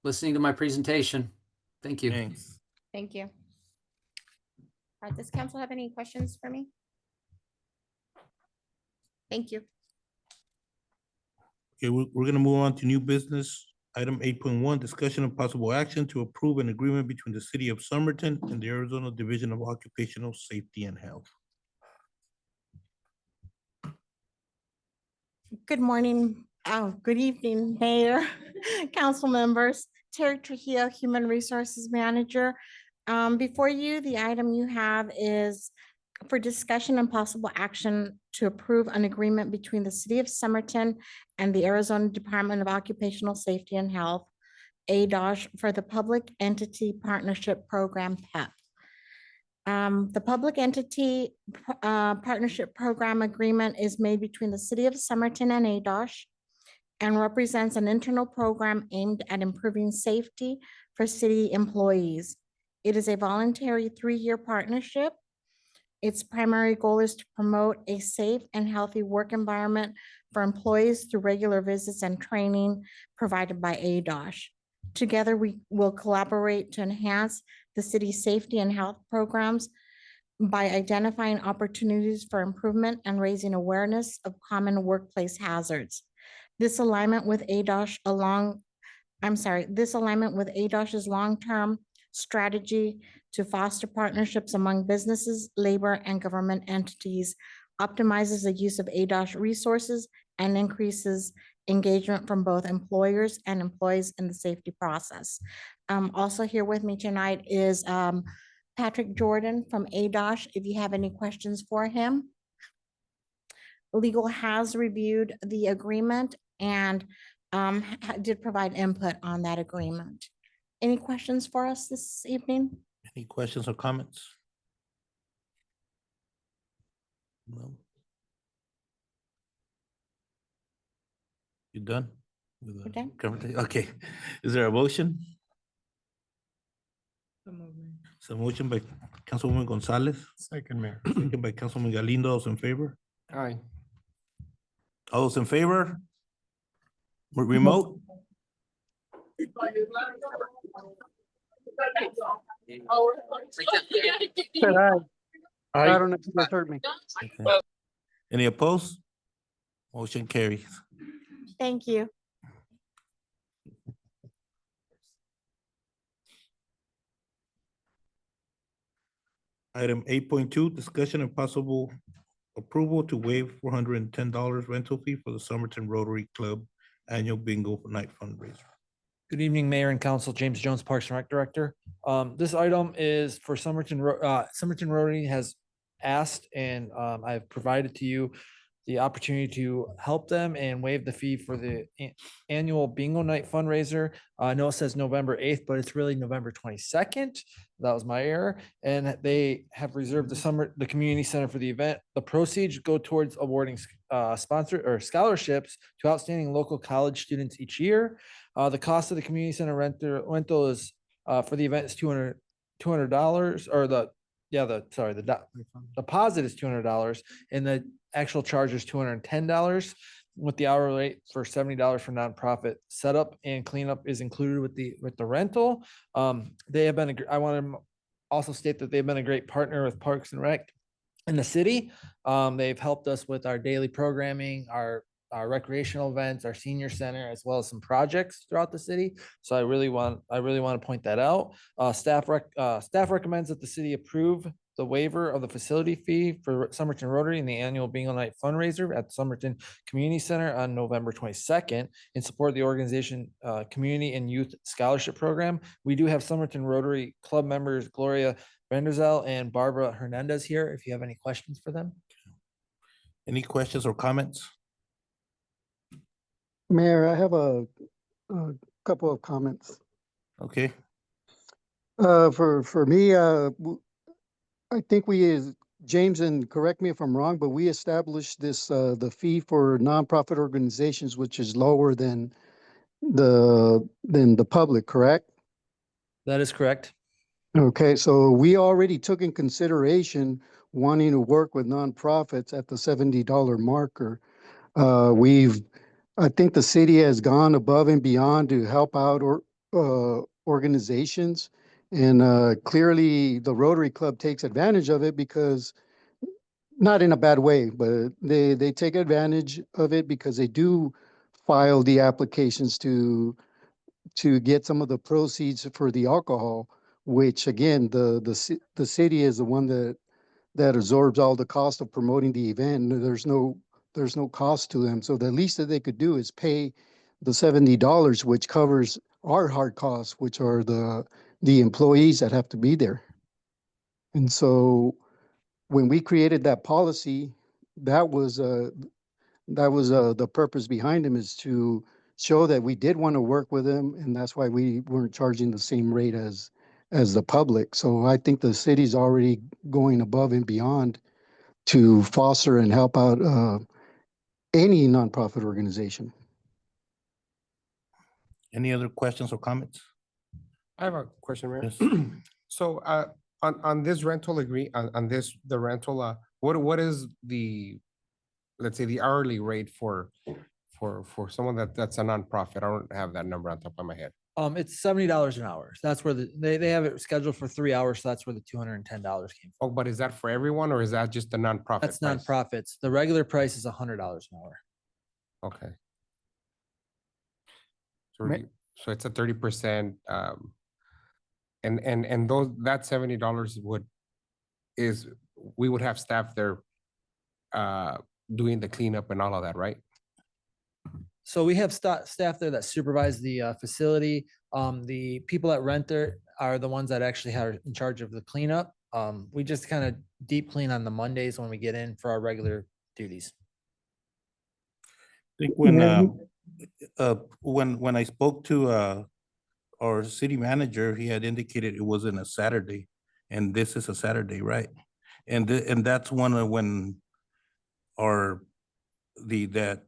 listening to my presentation. Thank you. Thanks. Thank you. Does council have any questions for me? Thank you. Okay, we're gonna move on to new business. Item 8.1, discussion of possible action to approve an agreement between the city of Somerton and the Arizona Division of Occupational Safety and Health. Good morning, good evening, Mayor, council members, Terry Trujillo, Human Resources Manager. Before you, the item you have is for discussion and possible action to approve an agreement between the city of Somerton and the Arizona Department of Occupational Safety and Health, ADOSH, for the Public Entity Partnership Program, PEP. The public entity partnership program agreement is made between the city of Somerton and ADOS and represents an internal program aimed at improving safety for city employees. It is a voluntary 3-year partnership. Its primary goal is to promote a safe and healthy work environment for employees through regular visits and training provided by ADOS. Together, we will collaborate to enhance the city's safety and health programs by identifying opportunities for improvement and raising awareness of common workplace hazards. This alignment with ADOS's long-term strategy to foster partnerships among businesses, labor, and government entities optimizes the use of ADOS resources and increases engagement from both employers and employees in the safety process. Also here with me tonight is Patrick Jordan from ADOS, if you have any questions for him. Legal has reviewed the agreement and did provide input on that agreement. Any questions for us this evening? Any questions or comments? No. You done? with the We're done. conversation? Okay. Is there a motion? So motion by Councilwoman Gonzalez, Second, Mayor. second by Councilman Galindo. All those in favor? Aye. All those in favor? Remote? Said aye. I don't know if you guys heard me. Okay. Any opposed? Motion carries. Thank you. Item 8.2, discussion and possible approval to waive $410 rental fee for the Somerton Rotary Club annual bingo night fundraiser. Good evening, Mayor and Council. James Jones, Parks and Rec Director. This item is for Somerton Rotary has asked, and I've provided to you the opportunity to help them and waive the fee for the annual bingo night fundraiser. I know it says November 8th, but it's really November 22nd. That was my error. And they have reserved the community center for the event. The proceeds go towards awarding sponsor or scholarships to outstanding local college students each year. The cost of the community center rental is for the event is $200, or the deposit is $200 and the actual charge is $210 with the hourly rate for $70 for nonprofit. Setup and cleanup is included with the rental. They have been, I want to also state that they've been a great partner with Parks and Rec in the city. They've helped us with our daily programming, our recreational events, our senior center, as well as some projects throughout the city. So I really want to point that out. Staff recommends that the city approve the waiver of the facility fee for Somerton Rotary and the annual bingo night fundraiser at Somerton Community Center on November 22nd in support of the organization Community and Youth Scholarship Program. We do have Somerton Rotary Club members Gloria Benderzel and Barbara Hernandez here if you have any questions for them. Any questions or comments? Mayor, I have a couple of comments. Okay. For me, I think James, and correct me if I'm wrong, but we established this, the fee for nonprofit organizations, which is lower than the public, correct? That is correct. Okay, so we already took in consideration wanting to work with nonprofits at the $70 marker. I think the city has gone above and beyond to help out organizations. And clearly the Rotary Club takes advantage of it because, not in a bad way, but they take advantage of it because they do file the applications to get some of the proceeds for the alcohol, which again, the city is the one that absorbs all the cost of promoting the event. There's no cost to them. So the least that they could do is pay the $70, which covers our hard costs, which are the employees that have to be there. And so when we created that policy, that was the purpose behind them, is to show that we did want to work with them, and that's why we weren't charging the same rate as as the public. So I think the city's already going above and beyond to foster and help out any nonprofit organization. Any other questions or comments? I have a question, Mayor. Yes. So, on this rental on this, the rental, what is the, let's say, the hourly rate for someone that's a nonprofit? I don't have that number on top of my head. It's $70 an hour. So that's where they have it scheduled for 3 hours. So that's where the $210 came from. Oh, but is that for everyone or is that just the nonprofit? That's price? nonprofits. The regular price is $100 an hour. Okay. So it's a 30%, and that $70 we would have staff there doing the cleanup and all of that, right? So we have staff there that supervise the facility. The people that rent there are the ones that actually are in charge of the cleanup. We just kind of deep clean on the Mondays when we get in for our regular duties. I think when I spoke to our city manager, he had indicated it wasn't a Saturday, and this is a Saturday, right? And that's one of when that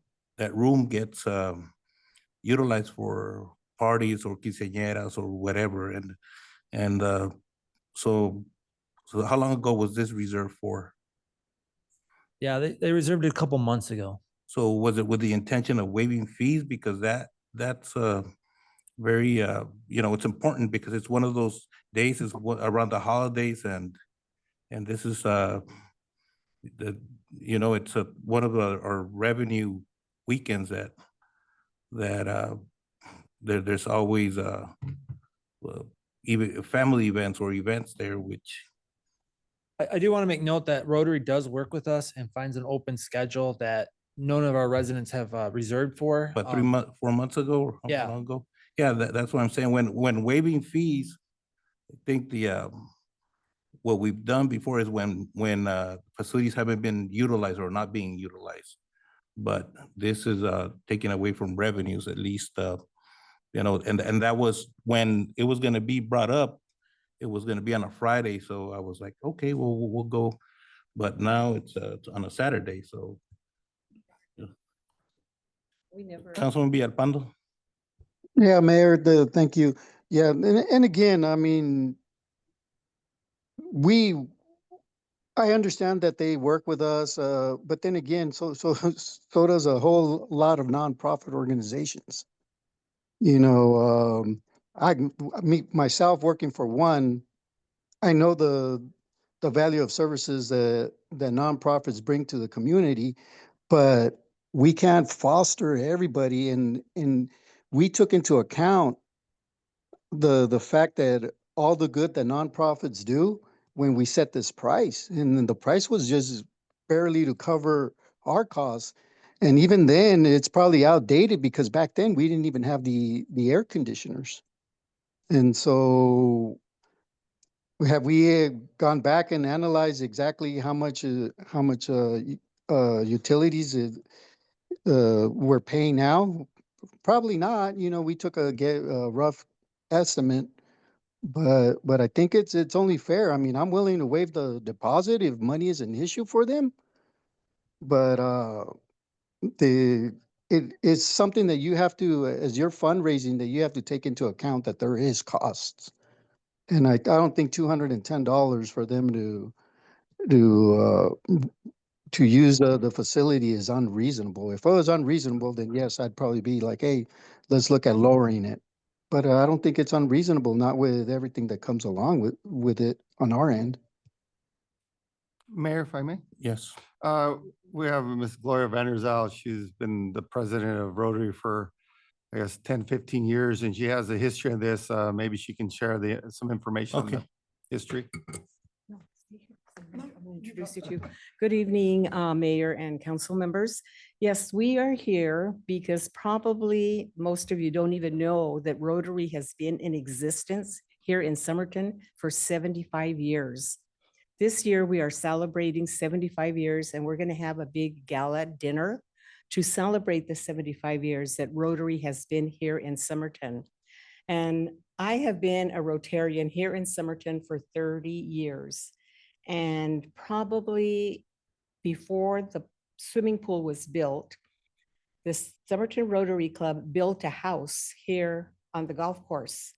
room gets utilized for parties or quinceañeras or whatever, and so how long ago was this reserved for? Yeah, they reserved it a couple months ago. So was it with the intention of waiving fees? Because that's very, it's important because it's one of those days is around the holidays and this is it's one of our revenue weekends that there's always even family events or events there, which I do want to make note that Rotary does work with us and finds an open schedule that none of our residents have reserved for. but 4 months ago or how Yeah. long ago? Yeah, that's what I'm saying. When waiving fees, I think what we've done before is when facilities haven't been utilized or not being utilized. But this is taking away from revenues at least, and that was when it was gonna be brought up, it was gonna be on a Friday, so I was like, okay, well, we'll go. But now it's on a Saturday, so. Councilman Villalpando? Yeah, Mayor, thank you. Yeah, and again, I mean, I understand that they work with us, but then again, so does a whole lot of nonprofit organizations. Myself working for one, I know the value of services that nonprofits bring to the community, but we can't foster everybody, and we took into account the fact that all the good that nonprofits do when we set this price, and then the price was just barely to cover our costs. And even then, it's probably outdated because back then we didn't even have the air conditioners. And so have we gone back and analyzed exactly how much utilities we're paying now? Probably not. We took a rough estimate, but I think it's only fair. I mean, I'm willing to waive the deposit if money is an issue for them. But it is something that you have to, as you're fundraising, that you have to take into account that there is costs. And I don't think $210 for them to use the facility is unreasonable. If it was unreasonable, then yes, I'd probably be like, hey, let's look at lowering it. But I don't think it's unreasonable, not with everything that comes along with it on our end. Mayor, if I may? Yes. We have Ms. Gloria Vanderzal. She's been the president of Rotary for, I guess, 10, 15 years, and she has a history of this. Maybe she can share some information on the history. I'm going to introduce you to. Good evening, Mayor and council members. Yes, we are here because probably most of you don't even know that Rotary has been in existence here in Somerton for 75 years. This year, we are celebrating 75 years, and we're going to have a big gala dinner to celebrate the 75 years that Rotary has been here in Somerton. And I have been a Rotarian here in Somerton for 30 years. And probably before the swimming pool was built, the Somerton Rotary Club built a house here on the golf course.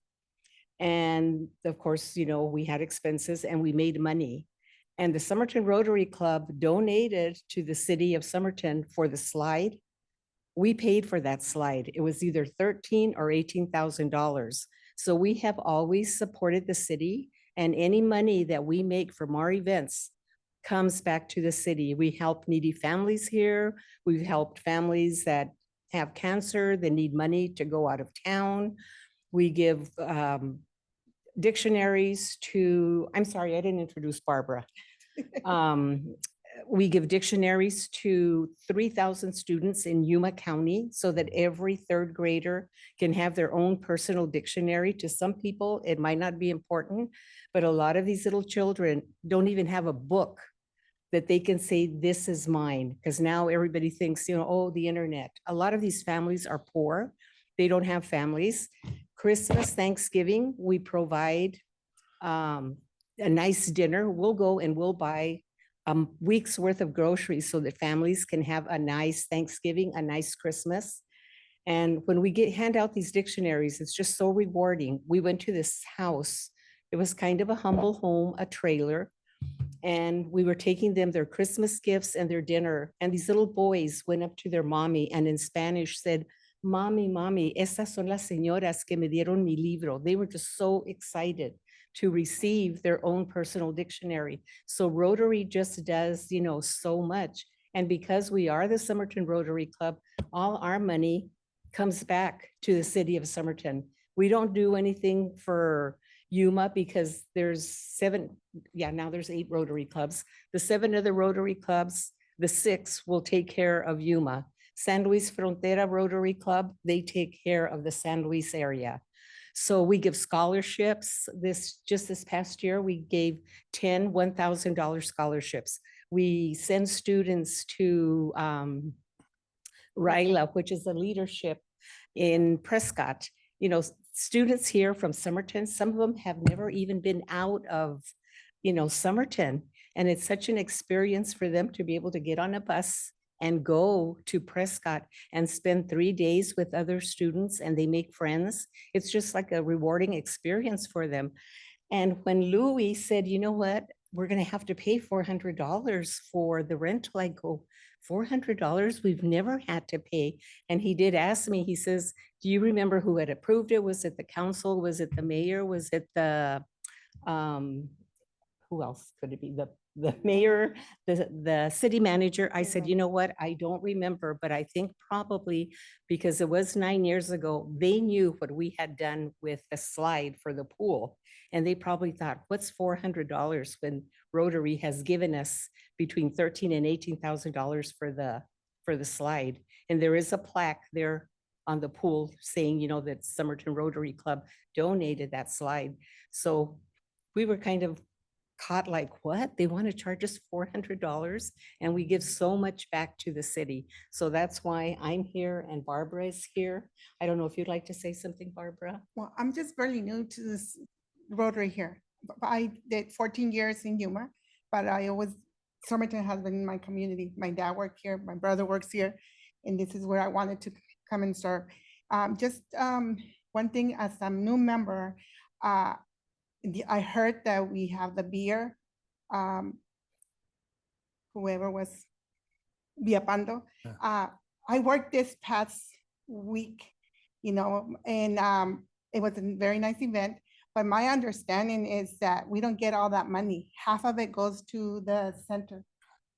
And of course, you know, we had expenses and we made money. And the Somerton Rotary Club donated to the city of Somerton for the slide. We paid for that slide. It was either $13,000 or $18,000. So we have always supported the city, and any money that we make from our events comes back to the city. We help needy families here. We've helped families that have cancer, that need money to go out of town. We give dictionaries to, I'm sorry, I didn't introduce Barbara. We give dictionaries to 3,000 students in Yuma County so that every third grader can have their own personal dictionary. To some people, it might not be important, but a lot of these little children don't even have a book that they can say, this is mine. Because now everybody thinks, you know, oh, the internet. A lot of these families are poor. They don't have families. Christmas, Thanksgiving, we provide a nice dinner. We'll go and we'll buy a week's worth of groceries so that families can have a nice Thanksgiving, a nice Christmas. And when we hand out these dictionaries, it's just so rewarding. We went to this house. It was kind of a humble home, a trailer. And we were taking them their Christmas gifts and their dinner. And these little boys went up to their mommy and in Spanish said, Mommy, mommy, estas son las señoras que me dieron mi libro. They were just so excited to receive their own personal dictionary. So Rotary just does, you know, so much. And because we are the Somerton Rotary Club, all our money comes back to the city of Somerton. We don't do anything for Yuma because there's now there's 8 Rotary clubs. The 7 other Rotary clubs, the 6 will take care of Yuma. San Luis Frontera Rotary Club, they take care of the San Luis area. So we give scholarships. Just this past year, we gave 10 $1,000 scholarships. We send students to RILA, which is a leadership in Prescott. You know, students here from Somerton, some of them have never even been out of, you know, Somerton. And it's such an experience for them to be able to get on a bus and go to Prescott and spend 3 days with other students and they make friends. It's just like a rewarding experience for them. And when Louis said, you know what, we're gonna have to pay $400 for the rental, I go, $400? We've never had to pay. And he did ask me, he says, do you remember who had approved it? Was it the council? Was it the mayor? Was it the, who else could it be? The mayor, the city manager. I said, you know what? I don't remember, but I think probably because it was 9 years ago, they knew what we had done with the slide for the pool. And they probably thought, what's $400 when Rotary has given us between $13,000 and $18,000 for the slide. And there is a plaque there on the pool saying, you know, that Somerton Rotary Club donated that slide. So we were kind of caught like, what? They want to charge us $400 and we give so much back to the city. So that's why I'm here and Barbara is here. I don't know if you'd like to say something, Barbara. Well, I'm just fairly new to this Rotary here. I did 14 years in Yuma, but Somerton has been in my community. My dad worked here, my brother works here, and this is where I wanted to come and serve. One thing, as a new member, I heard that we have the beer, whoever was Viapando. I worked this past week, you know, and it was a very nice event. But my understanding is that we don't get all that money. Half of it goes to the center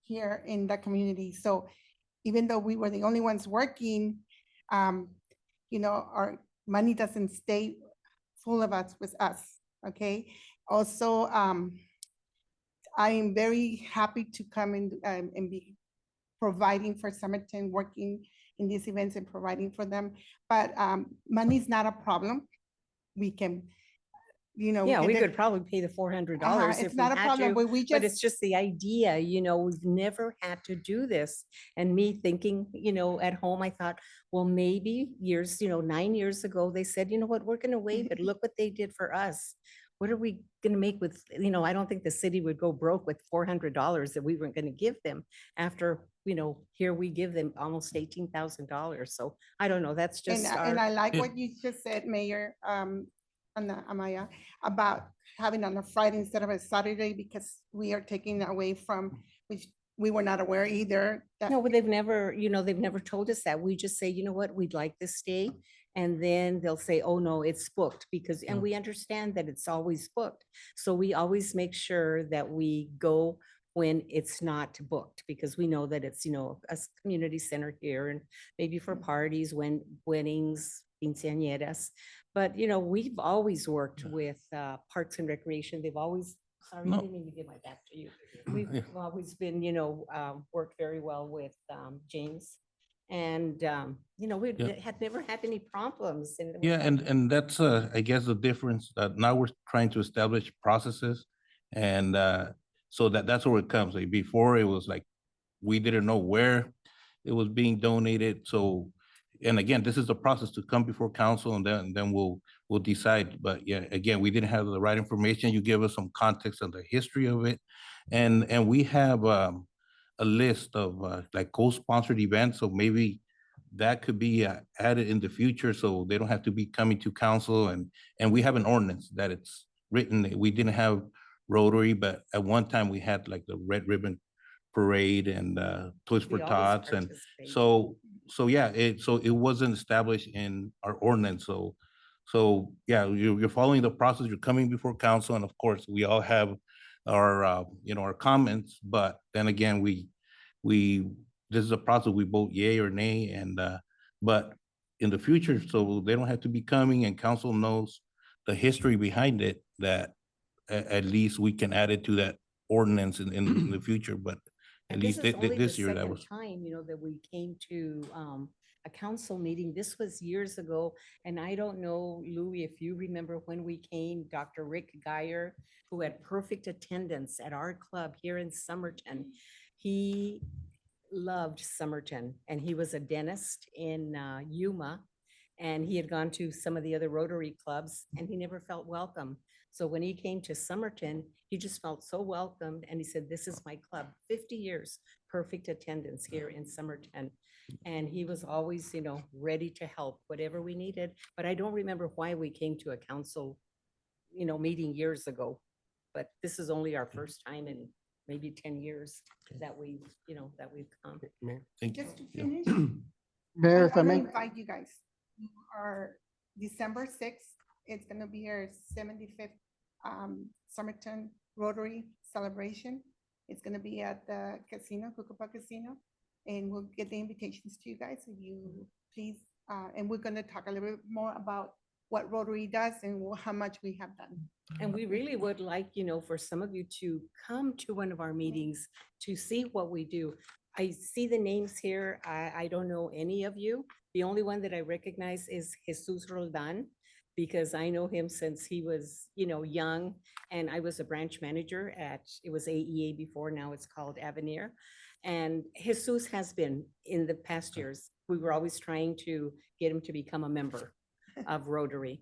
here in the community. So even though we were the only ones working, you know, our money doesn't stay full of us with us. Okay. Also, I am very happy to come in and be providing for Somerton, working in these events and providing for them. But money is not a problem. you know. Yeah, we can could def- probably pay the $400 if It's we not a had problem, to, but we but it's just, just the idea, we've never had to do this. And me thinking, at home, I thought, well, maybe years, 9 years ago, they said, you know what, we're gonna waive it. Look what they did for us. What are we gonna make with, I don't think the city would go broke with $400 that we weren't gonna give them after, here we give them almost $18,000. So I don't know, that's and, just and I like Yeah. what you just said, Mayor, Amaya, about having on a Friday instead of a Saturday, because we are taking away from, which we were not aware either. that- No, but they've never told us that. We just say, you know what, we'd like this day. And then they'll say, oh, no, it's booked because, and we understand that it's always booked. So we always make sure that we go when it's not booked because we know that it's, community center here and maybe for parties, weddings, quinceañeras. But, we've always worked with Parks and Recreation. They've always, sorry, I No. didn't mean to give my back to you. We've Yeah. always been, worked very well with James. And, we Yeah. had never had any problems. And it was Yeah, like- and that's, I guess, the difference that now we're trying to establish processes. And so that's where it comes. Like before, it was like, we didn't know where it was being donated. So, and again, this is the process to come before council and then we'll decide. But yeah, again, we didn't have the right information. You give us some context on the history of it. And we have a list of like co-sponsored events. So maybe that could be added in the future, so they don't have to be coming to council and we have an ordinance that it's written. We didn't have Rotary, but at one time we had like the Red Ribbon Parade and Toys for We always Tots. And participate. so yeah, it wasn't established in our ordinance. So yeah, you're following the process, you're coming before council, and of course, we all have our our comments, but then again, this is a process, we vote yay or nay, and but in the future, so they don't have to be coming and council knows the history behind it, that at least we can add it to that ordinance in the future, but at And least this is only the this year, that second was. time, that we came to a council meeting. This was years ago. And I don't know, Louis, if you remember when we came, Dr. Rick Geyer, who had perfect attendance at our club here in Somerton. He loved Somerton and he was a dentist in Yuma. And he had gone to some of the other Rotary clubs and he never felt welcome. So when he came to Somerton, he just felt so welcomed and he said, this is my club, 50 years, perfect attendance here in Somerton. And he was always, ready to help whatever we needed. But I don't remember why we came to a council, meeting years ago. But this is only our first time in maybe 10 years that we've come. Thank you. Just to Yeah. finish. Mayor, if I may. Invite you guys. Our December 6th, it's gonna be our 75th Somerton Rotary celebration. It's gonna be at the casino, Kukapa Casino, and we'll get the invitations to you guys if you please. And we're gonna talk a little bit more about what Rotary does and how much we have done. And we really would like, for some of you to come to one of our meetings to see what we do. I see the names here. I don't know any of you. The only one that I recognize is Jesus Roldan, because I know him since he was, young. And I was a branch manager it was AEA before, now it's called Avenir. And Jesus has been in the past years. We were always trying to get him to become a member of Rotary.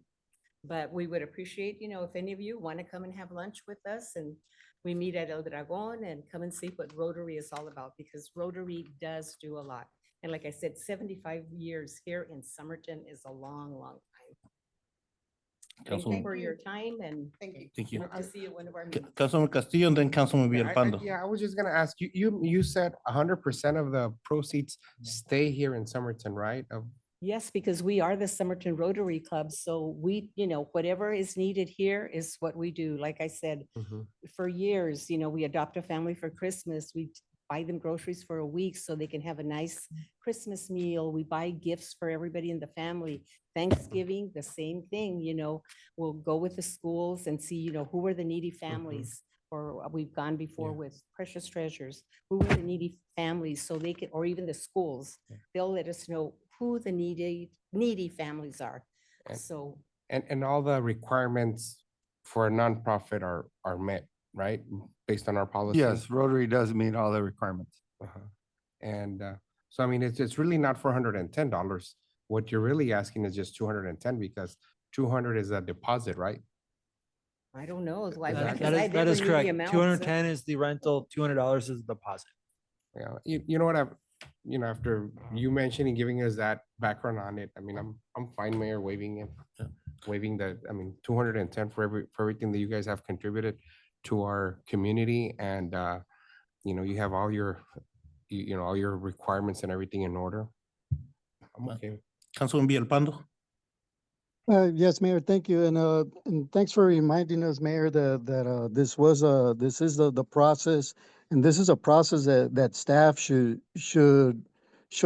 But we would appreciate, if any of you want to come and have lunch with us and we meet at El Dragon and come and see what Rotary is all about, because Rotary does do a lot. And like I said, 75 years here in Somerton is a long, long time. Thank you Councilman- for your time and Thank you. hope to see you at one of our meetings. Councilman Castillo and then Councilman Yeah, Villalpando. yeah, I was just gonna ask you, you said 100% of the proceeds stay here in Somerton, right? Yes, because we are the Somerton Rotary Club. So we, whatever is needed here is what we do. Like I said, for years, we adopt a family for Christmas. We buy them groceries for a week so they can have a nice Christmas meal. We buy gifts for everybody in the family. Thanksgiving, the same thing, we'll go with the schools and see, who are the needy families. Or we've gone before with Precious Treasures, who are the needy families, so they can, or even the schools, they'll let us know who the needy families are. And- So And all the requirements for a nonprofit are met, right? Based on our policy. Yes, Rotary does meet all the requirements. Uh-huh. And so, I mean, it's really not $410. What you're really asking is just 210 because 200 is a deposit, right? I don't know. Why- That because I that is never knew the correct. amounts. 210 is the rental, $200 is the deposit. Yeah, you know what after you mentioning, giving us that background on it, I mean, I'm fine, Mayor, waiving it. Waiving that, I mean, 210 for everything that you guys have contributed to our community and you have all your, all your requirements and everything in order. I'm okay. Councilman Villalpando? Yes, Mayor, thank you. And thanks for reminding us, Mayor, that this is the process. And this is a process that staff should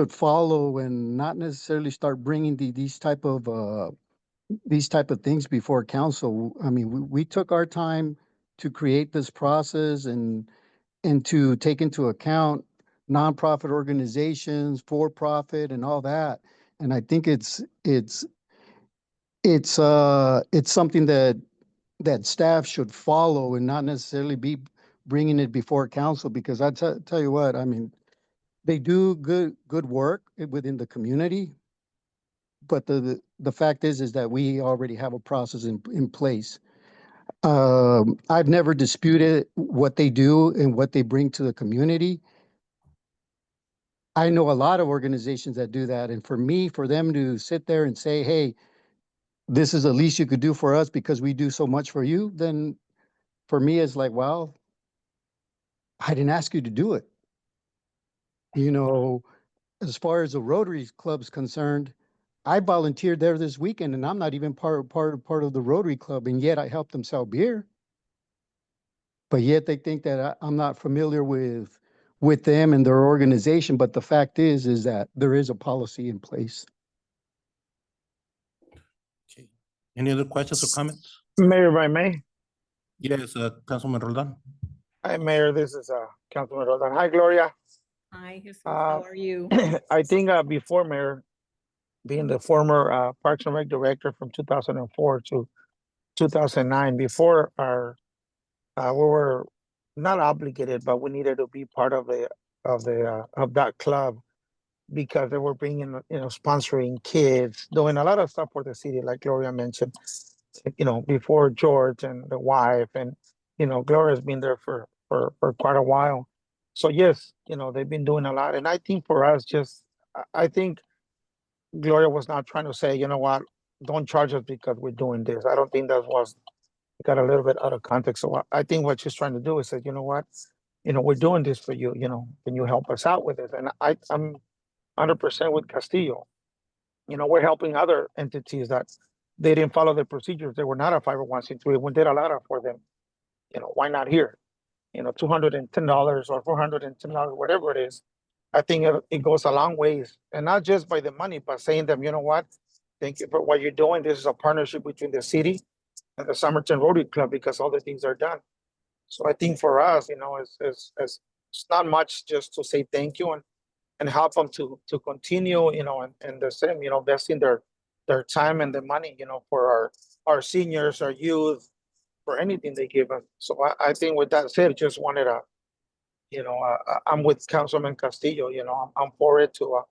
follow and not necessarily start bringing these type of things before council. I mean, we took our time to create this process and to take into account nonprofit organizations, for profit and all that. And I think it's something that staff should follow and not necessarily be bringing it before council, because I tell you what, I mean, they do good work within the community. But the fact is that we already have a process in place. I've never disputed what they do and what they bring to the community. I know a lot of organizations that do that. And for them to sit there and say, hey, this is the least you could do for us because we do so much for you, then for me, it's like, well, I didn't ask you to do it. As far as the Rotary Club's concerned, I volunteered there this weekend and I'm not even part of the Rotary Club, and yet I helped them sell beer. But yet they think that I'm not familiar with them and their organization. But the fact is that there is a policy in place. Okay. Any other questions or comments? Mayor, if I may. Yes, Councilman Roldan. Hi, Mayor, this is Councilman Roldan. Hi, Gloria. Hi, Jesus, how are you? I think before, Mayor, being the former Parks and Rec director from 2004 to 2009, before we were not obligated, but we needed to be part of that club because they were bringing, sponsoring kids, doing a lot of stuff for the city, like Gloria mentioned, before George and the wife, and, Gloria's been there for quite a while. So yes, they've been doing a lot. And I think for us, I think Gloria was not trying to say, you know what, don't charge us because we're doing this. I don't think that was, got a little bit out of context. So I think what she's trying to do is say, you know what, we're doing this for you, can you help us out with it? And I'm 100% with Castillo. We're helping other entities that they didn't follow the procedures. They were not a 501c3. We did a lot for them. Why not here? $210 or $410, whatever it is. I think it goes a long ways, and not just by the money, but saying them, you know what, thank you for what you're doing. This is a partnership between the city and the Somerton Rotary Club because all the things are done. So I think for us, it's not much just to say thank you and help them to continue, and the same, investing their time and the money, for our seniors, our youth, for anything they give us. So I think with that said, just wanted to, I'm with Councilman Castillo, I'm for it to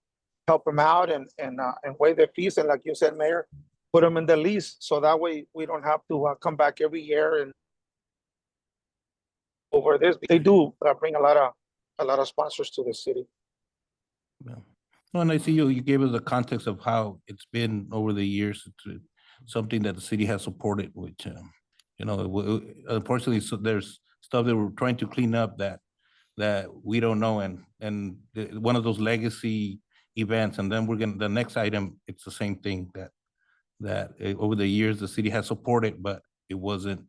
help them out and waive the fees. And like you said, Mayor, put them in the lease. So that way we don't have to come back every year and over this. They do bring a lot of sponsors to the city. Yeah. No, and I see you gave us the context of how it's been over the years. It's something that the city has supported, which, unfortunately, so there's stuff that we're trying to clean up that we don't know, and one of those legacy events, and then the next item, it's the same thing that over the years the city has supported, but it wasn't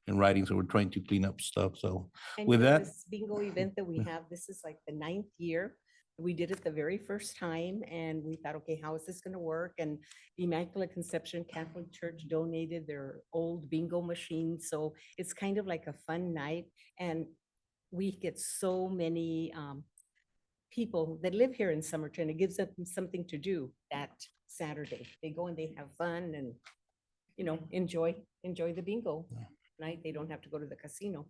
in writing, so we're trying to clean up stuff. So And with that, this bingo event that we have, this is like the 9th year. We did it the very first time and we thought, okay, how is this going to work? And Immaculate Conception Catholic Church donated their old bingo machine. So it's kind of like a fun night. And we get so many people that live here in Somerton. It gives them something to do that Saturday. They go and they have fun and, enjoy the bingo. night, they don't have to go to the casino.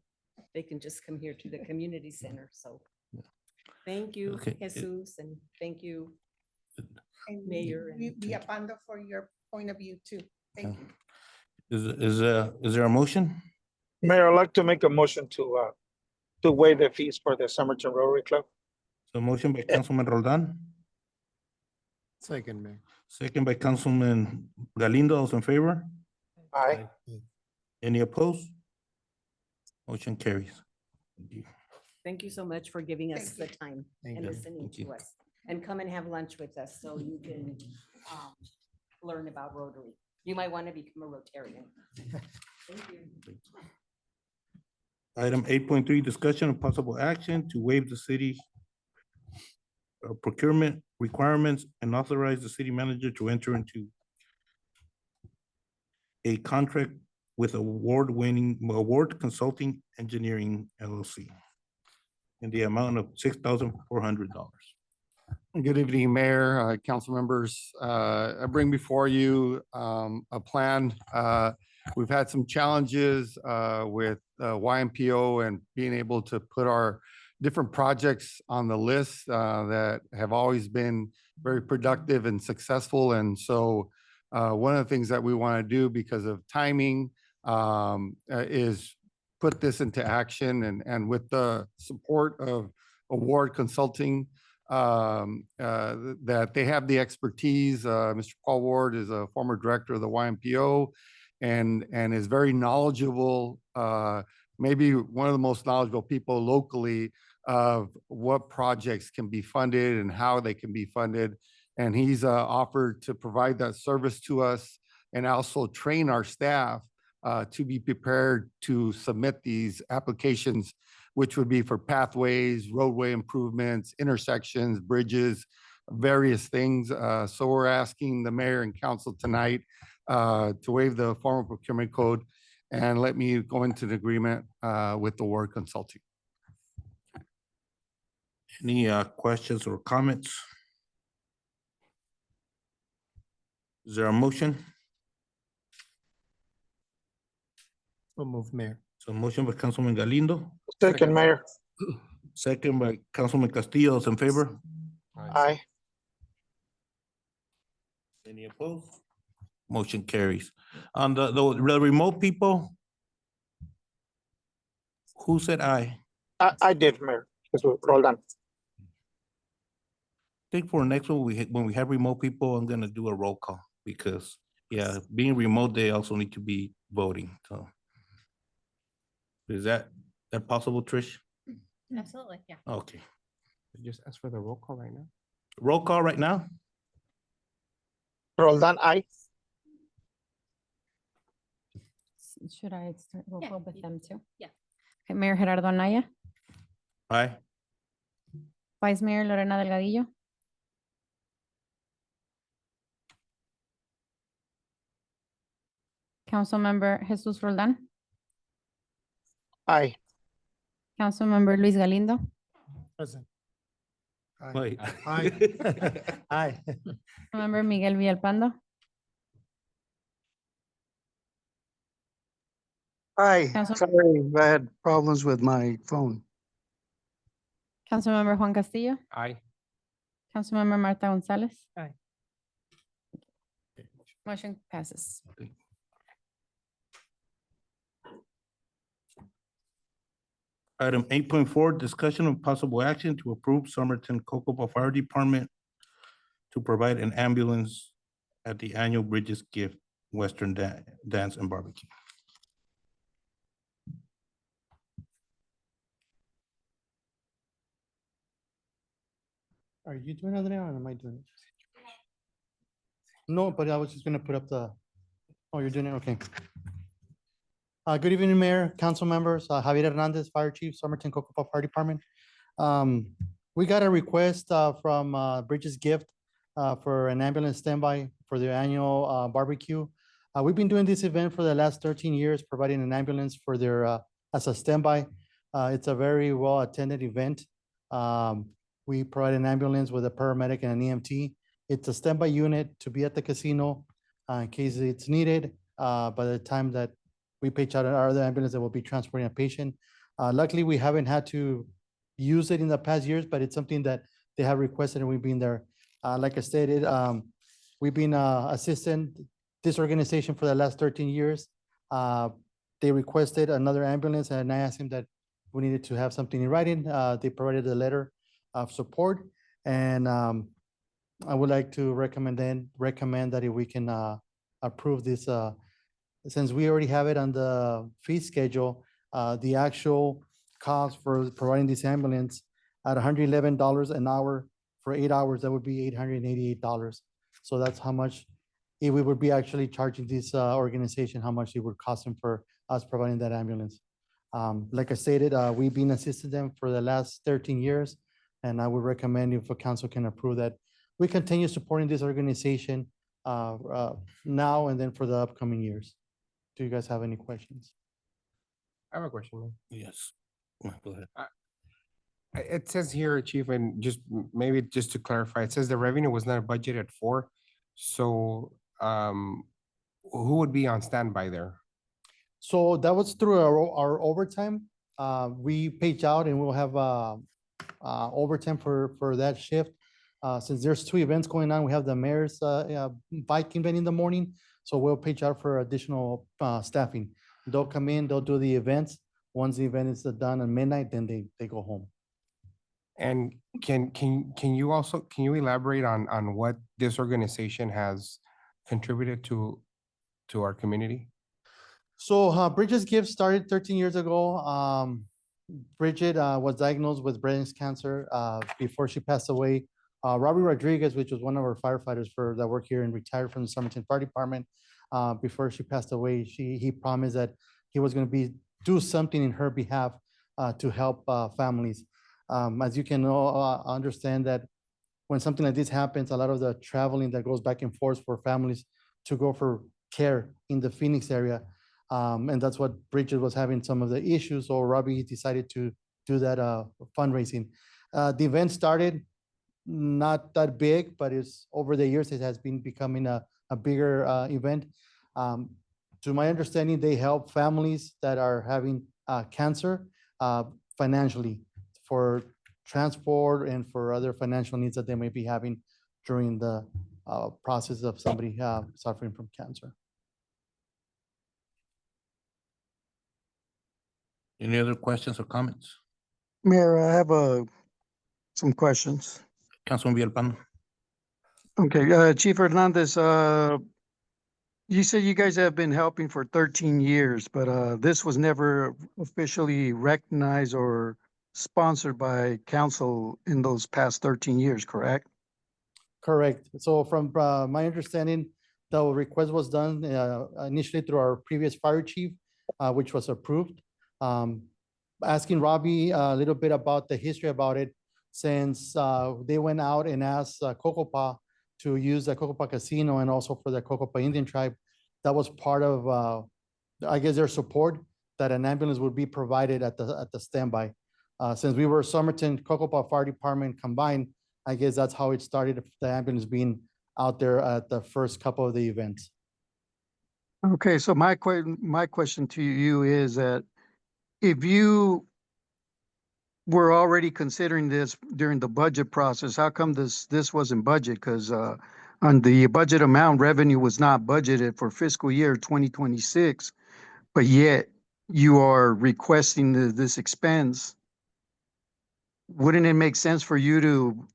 They can just come here to the community center, so. Thank you, Okay. Jesus, and thank you. And Mayor and- Villalpando for your point of view too. Thank you. Is there a motion? Mayor, I'd like to make a motion to waive the fees for the Somerton Rotary Club. So motion by Councilman Roldan, Second, Mayor. second by Councilman Galindo, those in favor? Aye. Any opposed? Motion carries. Thank you. Thank you so much for giving us the Thank time Thank and you. listening Thank to you. us. And come and have lunch with us so you can learn about Rotary. You might want to become a Rotarian. Thank you. Item 8.3, discussion of possible action to waive the city procurement requirements and authorize the city manager to enter into a contract with award consulting engineering LLC in the amount of $6,400. Good evening, Mayor, council members. I bring before you a plan. We've had some challenges with YMPO and being able to put our different projects on the list that have always been very productive and successful. And so one of the things that we want to do because of timing is put this into action and with the support of Award Consulting, that they have the expertise. Mr. Paul Ward is a former director of the YMPO and is very knowledgeable, maybe one of the most knowledgeable people locally of what projects can be funded and how they can be funded. And he's offered to provide that service to us and also train our staff to be prepared to submit these applications, which would be for pathways, roadway improvements, intersections, bridges, various things. So we're asking the mayor and council tonight to waive the formal procurement code and let me go into an agreement with the Award Consulting. Any questions or comments? Is there a motion? So move, Mayor. So motion by Councilman Galindo, Second, Mayor. second by Councilman Castillo, those in favor? Aye. Any opposed? Motion carries. On the remote people, who said aye? I did, Mayor. Because we're all done. I think for next one, when we have remote people, I'm gonna do a roll call because, yeah, being remote, they also need to be voting, so. Is that possible, Trish? Absolutely, yeah. Okay. Just ask for the roll call right now. Roll call right now? We're all done. Aye. Should I start roll Yeah, call with you- them too? yeah. Okay, Mayor Gerardo Anaya, Aye. Vice Mayor Lorena Delgadillo, Councilmember Jesus Roldan, Aye. Councilmember Luis Galindo, Present. Wait. Aye. Aye. Councilmember Miguel Villalpando, Aye, Council- sorry, I had problems with my phone. Councilmember Juan Castillo, Aye. Councilmember Marta Gonzalez. Aye. Motion passes. Item 8.4, discussion of possible action to approve Somerton Cocoa Fire Department to provide an ambulance at the annual Bridges Gift Western Dance and Barbecue. Are you doing it now or am I doing it? No, but I was just gonna put up the, oh, you're doing it, okay. Good evening, Mayor, council members, Javier Hernandez, Fire Chief, Somerton Cocoa Fire Department. We got a request from Bridges Gift for an ambulance standby for their annual barbecue. We've been doing this event for the last 13 years, providing an ambulance for their, as a standby. It's a very well-attended event. We provide an ambulance with a paramedic and an EMT. It's a standby unit to be at the casino in case it's needed by the time that we pitch out our other ambulance that will be transporting a patient. Luckily, we haven't had to use it in the past years, but it's something that they have requested and we've been there. Like I stated, we've been assisting this organization for the last 13 years. They requested another ambulance and I asked them that we needed to have something in writing. They provided a letter of support. And I would like to recommend that if we can approve this, since we already have it on the fee schedule, the actual cost for providing this ambulance at $111 an hour for 8 hours, that would be $888. So that's how much, if we would be actually charging this organization, how much it would cost them for us providing that ambulance. Like I stated, we've been assisting them for the last 13 years, and I would recommend if a council can approve that, we continue supporting this organization now and then for the upcoming years. Do you guys have any questions? I have a question. Mayor. Yes. Go ahead. It says here, Chief, and just maybe just to clarify, it says the revenue was not budgeted for. So who would be on standby there? So that was through our overtime. We page out and we'll have overtime for that shift. Since there's 2 events going on, we have the mayor's bike event in the morning. So we'll page out for additional staffing. They'll come in, they'll do the events. Once the event is done at midnight, then they go home. And can you elaborate on what this organization has contributed to our community? So Bridget's Gift started 13 years ago. Bridget was diagnosed with breast cancer before she passed away. Robbie Rodriguez, which was one of our firefighters that work here and retired from the Somerton Fire Department, before she passed away, he promised that he was going to do something in her behalf to help families. As you can understand that when something like this happens, a lot of the traveling that goes back and forth for families to go for care in the Phoenix area. And that's what Bridget was having some of the issues. So Robbie decided to do that fundraising. The event started not that big, but it's over the years, it has been becoming a bigger event. To my understanding, they help families that are having cancer financially for transport and for other financial needs that they may be having during the process of somebody suffering from cancer. Any other questions or comments? Mayor, I have some questions. Councilman Villalpando. Okay, Chief Hernandez, you said you guys have been helping for 13 years, but this was never officially recognized or sponsored by council in those past 13 years, correct? Correct. So from my understanding, the request was done initially through our previous fire chief, which was approved. Asking Robbie a little bit about the history about it, since they went out and asked Cocopa to use the Cocopa Casino and also for the Cocopa Indian tribe. That was part of, I guess, their support that an ambulance would be provided at the standby. Since we were Somerton Cocopa Fire Department combined, I guess that's how it started, the ambulance being out there at the first couple of the events. Okay, so my question to you is that if you were already considering this during the budget process, how come this wasn't budget? Because on the budget amount, revenue was not budgeted for fiscal year 2026, but yet you are requesting this expense. Wouldn't it make sense for you to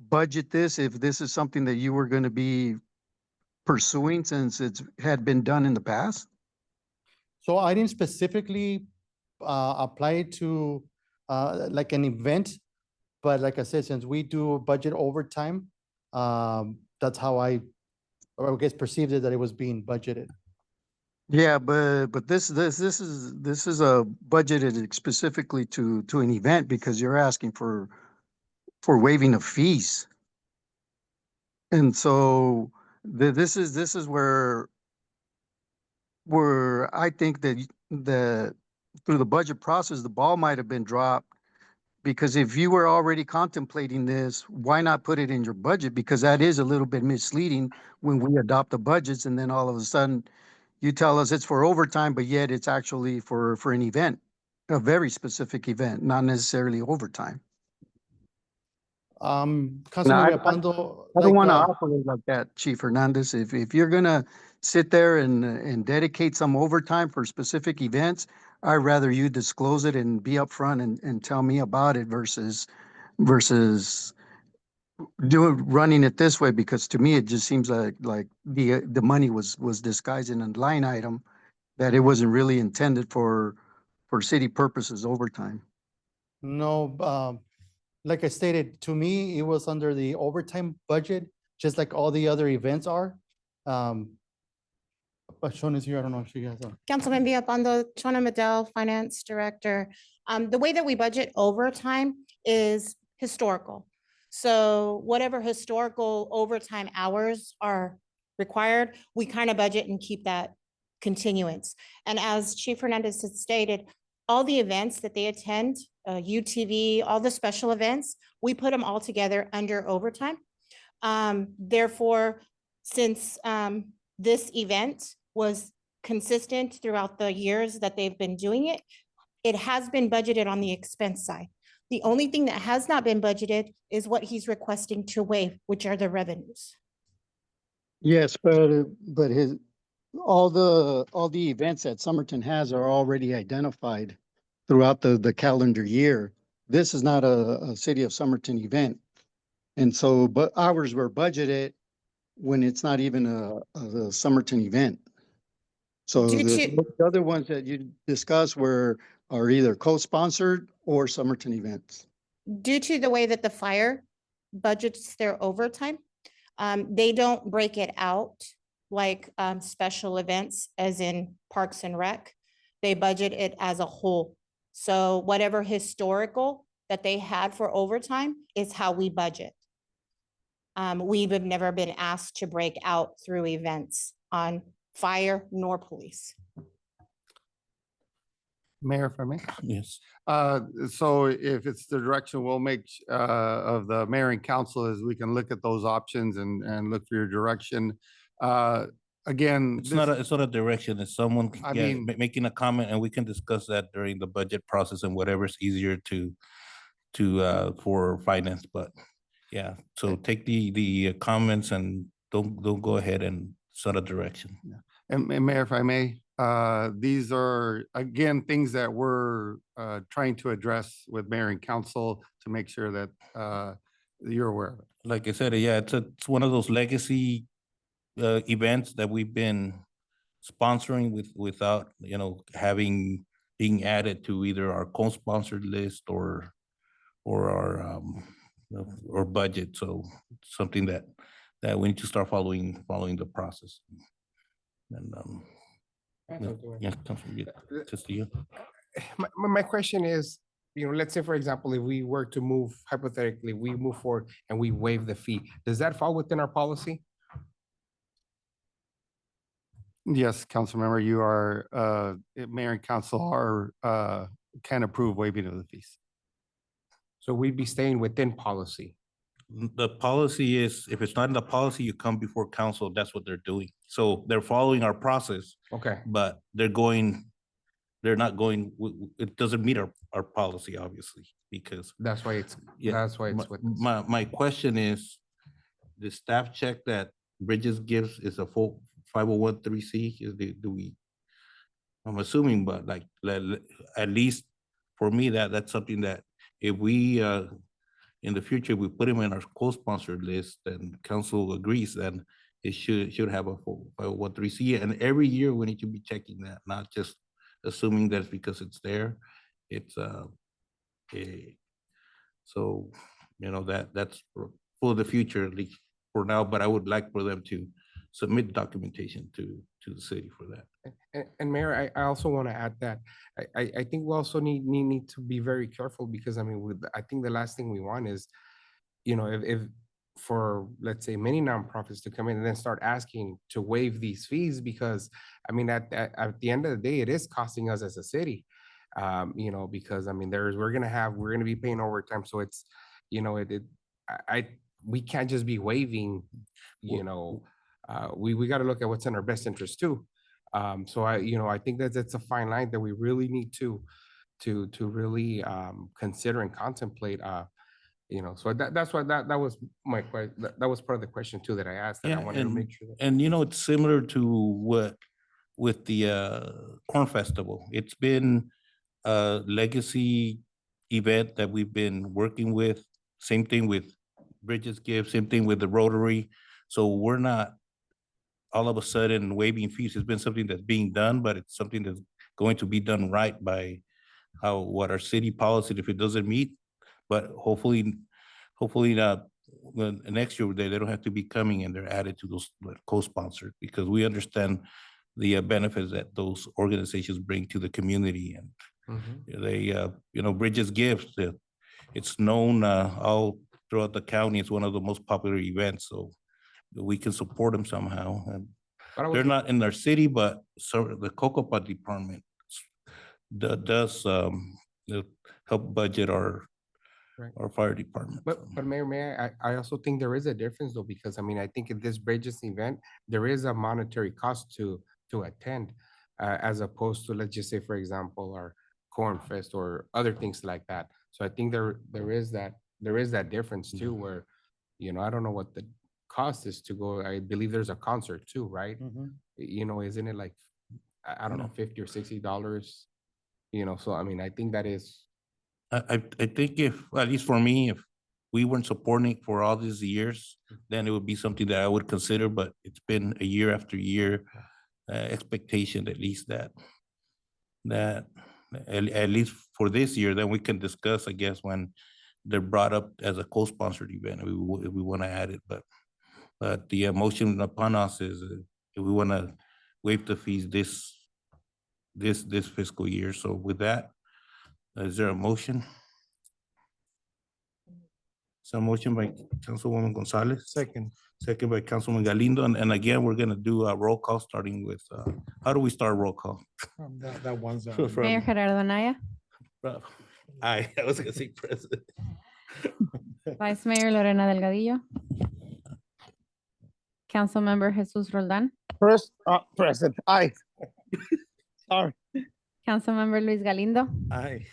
budget this if this is something that you were going to be pursuing since it had been done in the past? So I didn't specifically apply it to like an event, but like I said, since we do budget overtime, that's how I guess perceived it, that it was being budgeted. Yeah, but this is a budgeted specifically to an event because you're asking for waiving of fees. And so this is where I think that through the budget process, the ball might have been dropped, because if you were already contemplating this, why not put it in your budget? Because that is a little bit misleading when we adopt the budgets and then all of a sudden you tell us it's for overtime, but yet it's actually for an event, a very specific event, not necessarily overtime. Councilman I Villalpando, I don't like, want to operate like that, Chief Hernandez. If you're gonna sit there and dedicate some overtime for specific events, I'd rather you disclose it and be upfront and tell me about it versus running it this way, because to me, it just seems like the money was disguised in a line item that it wasn't really intended for city purposes overtime. no, like I stated, to me, it was under the overtime budget, just like all the other events are. But Sean is here, I don't know if she has a. Councilman Villalpando, Chona Madel, Finance Director. The way that we budget overtime is historical. So whatever historical overtime hours are required, we kind of budget and keep that continuance. And as Chief Hernandez had stated, all the events that they attend, UTV, all the special events, we put them all together under overtime. Therefore, since this event was consistent throughout the years that they've been doing it, it has been budgeted on the expense side. The only thing that has not been budgeted is what he's requesting to waive, which are the revenues. Yes, but all the events that Somerton has are already identified throughout the calendar year. This is not a City of Somerton event. And so, but ours were budgeted when it's not even a Somerton event. So the other ones that you discussed are either co-sponsored or Somerton events. Due to the way that the fire budgets their overtime, they don't break it out like special events as in Parks and Rec. They budget it as a whole. So whatever historical that they had for overtime is how we budget. We've never been asked to break out through events on fire nor police. Mayor, if I may? Yes. So if it's the direction we'll make of the mayor and council, is we can look at those options and look for your direction. Again, It's not a direction. It's someone I mean- making a comment, and we can discuss that during the budget process and whatever's easier to for finance. But yeah, so take the comments and don't go ahead and set a direction. And Mayor, if I may, these are, again, things that we're trying to address with mayor and council to make sure that you're aware of it. Like I said, yeah, it's one of those legacy events that we've been sponsoring without, being added to either our co-sponsored list or our or budget. So something that we need to start following the process. And yeah, Councilman Castillo. My question is, let's say, for example, if we were to move, hypothetically, we move forward and we waive the fee, does that fall within our policy? Yes, council member, you are, mayor and council are, can approve waiving of the fees. So we'd be staying within policy. The policy is, if it's not in the policy, you come before council, that's what they're doing. So they're following our process. Okay. But they're not going, it doesn't meet our policy, obviously, because. That's why it's with this. My question is, the staff check that Bridges gives is a full 501(c)(3) I'm assuming, but like, at least for me, that's something that if we, in the future, we put him in our co-sponsored list and council agrees, then it should have a full 501(c). And every year we need to be checking that, not just assuming that's because it's there. It's so that's for the future, at least for now. But I would like for them to submit documentation to the city for that. And Mayor, I also want to add that I think we also need to be very careful, because I think the last thing we want is, if for, let's say, many nonprofits to come in and then start asking to waive these fees, because at the end of the day, it is costing us as a city, because we're gonna be paying overtime, so it's, we can't just be waiving, we got to look at what's in our best interest too. So I think that that's a fine line that we really need to really consider and contemplate. So that's why that was my question. That was part of the question too that I asked, that I wanted to make sure that. And it's similar to what with the Corn Festival. It's been a legacy event that we've been working with. Same thing with Bridges Gift, same thing with the Rotary. So we're not all of a sudden waiving fees. It's been something that's being done, but it's something that's going to be done right by what our city policy, if it doesn't meet. But hopefully not, next year, they don't have to be coming and they're added to those co-sponsored, because we understand the benefits that those organizations bring to the community. And they, Bridges Gifts, it's known all throughout the county. It's one of the most popular events, so we can support them somehow. And they're not in our city, but so the Cocopah department does help budget our fire department. But Mayor, I also think there is a difference though, because I think in this Bridges event, there is a monetary cost to attend, as opposed to, let's just say, for example, our Corn Fest or other things like that. So I think there is that difference too, where, I don't know what the cost is to go. I believe there's a concert too, right? Isn't it like, I don't know, $50 or $60? So I think that is. I think if, at least for me, if we weren't supporting it for all these years, then it would be something that I would consider, but it's been a year after year expectation, at least that at least for this year, then we can discuss, I guess, when they're brought up as a co-sponsored event, if we want to add it, but the motion upon us is if we want to waive the fees this fiscal year. So with that, is there a motion? So motion by Councilwoman Gonzalez. Second by Councilman Galindo. And again, we're gonna do a roll call starting with, how do we start roll call? That one's. Mayor Gerardo Anaya, I was gonna say president. Vice Mayor Lorena Delgadillo, Councilmember Jesus Roldan, Present, aye. Sorry. Councilmember Luis Galindo, Aye.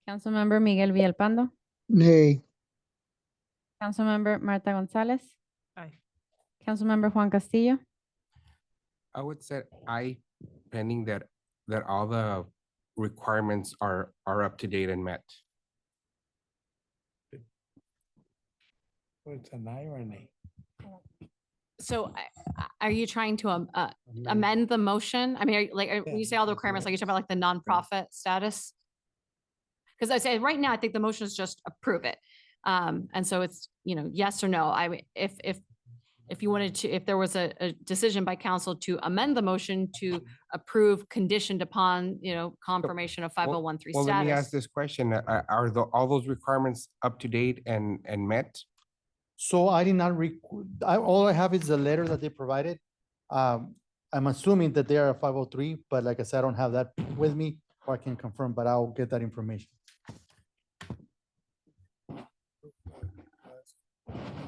Councilmember Miguel Villalpando, Nay. Councilmember Marta Gonzalez. Aye. Councilmember Juan Castillo, I would say I, pending that all the requirements are up to date and met. It's an aye or a nay? So are you trying to amend the motion? I mean, when you say all the requirements, like you're talking about like the nonprofit status? Because I say right now, I think the motion is just approve it. And so it's, yes or no. If you wanted to, if there was a decision by council to amend the motion to approve conditioned upon, confirmation of 5013 Well, let me ask status. this question. Are all those requirements up to date and met? So I did not all I have is the letter that they provided. I'm assuming that they are a 503, but like I said, I don't have that with me, or I can confirm, but I'll get that information.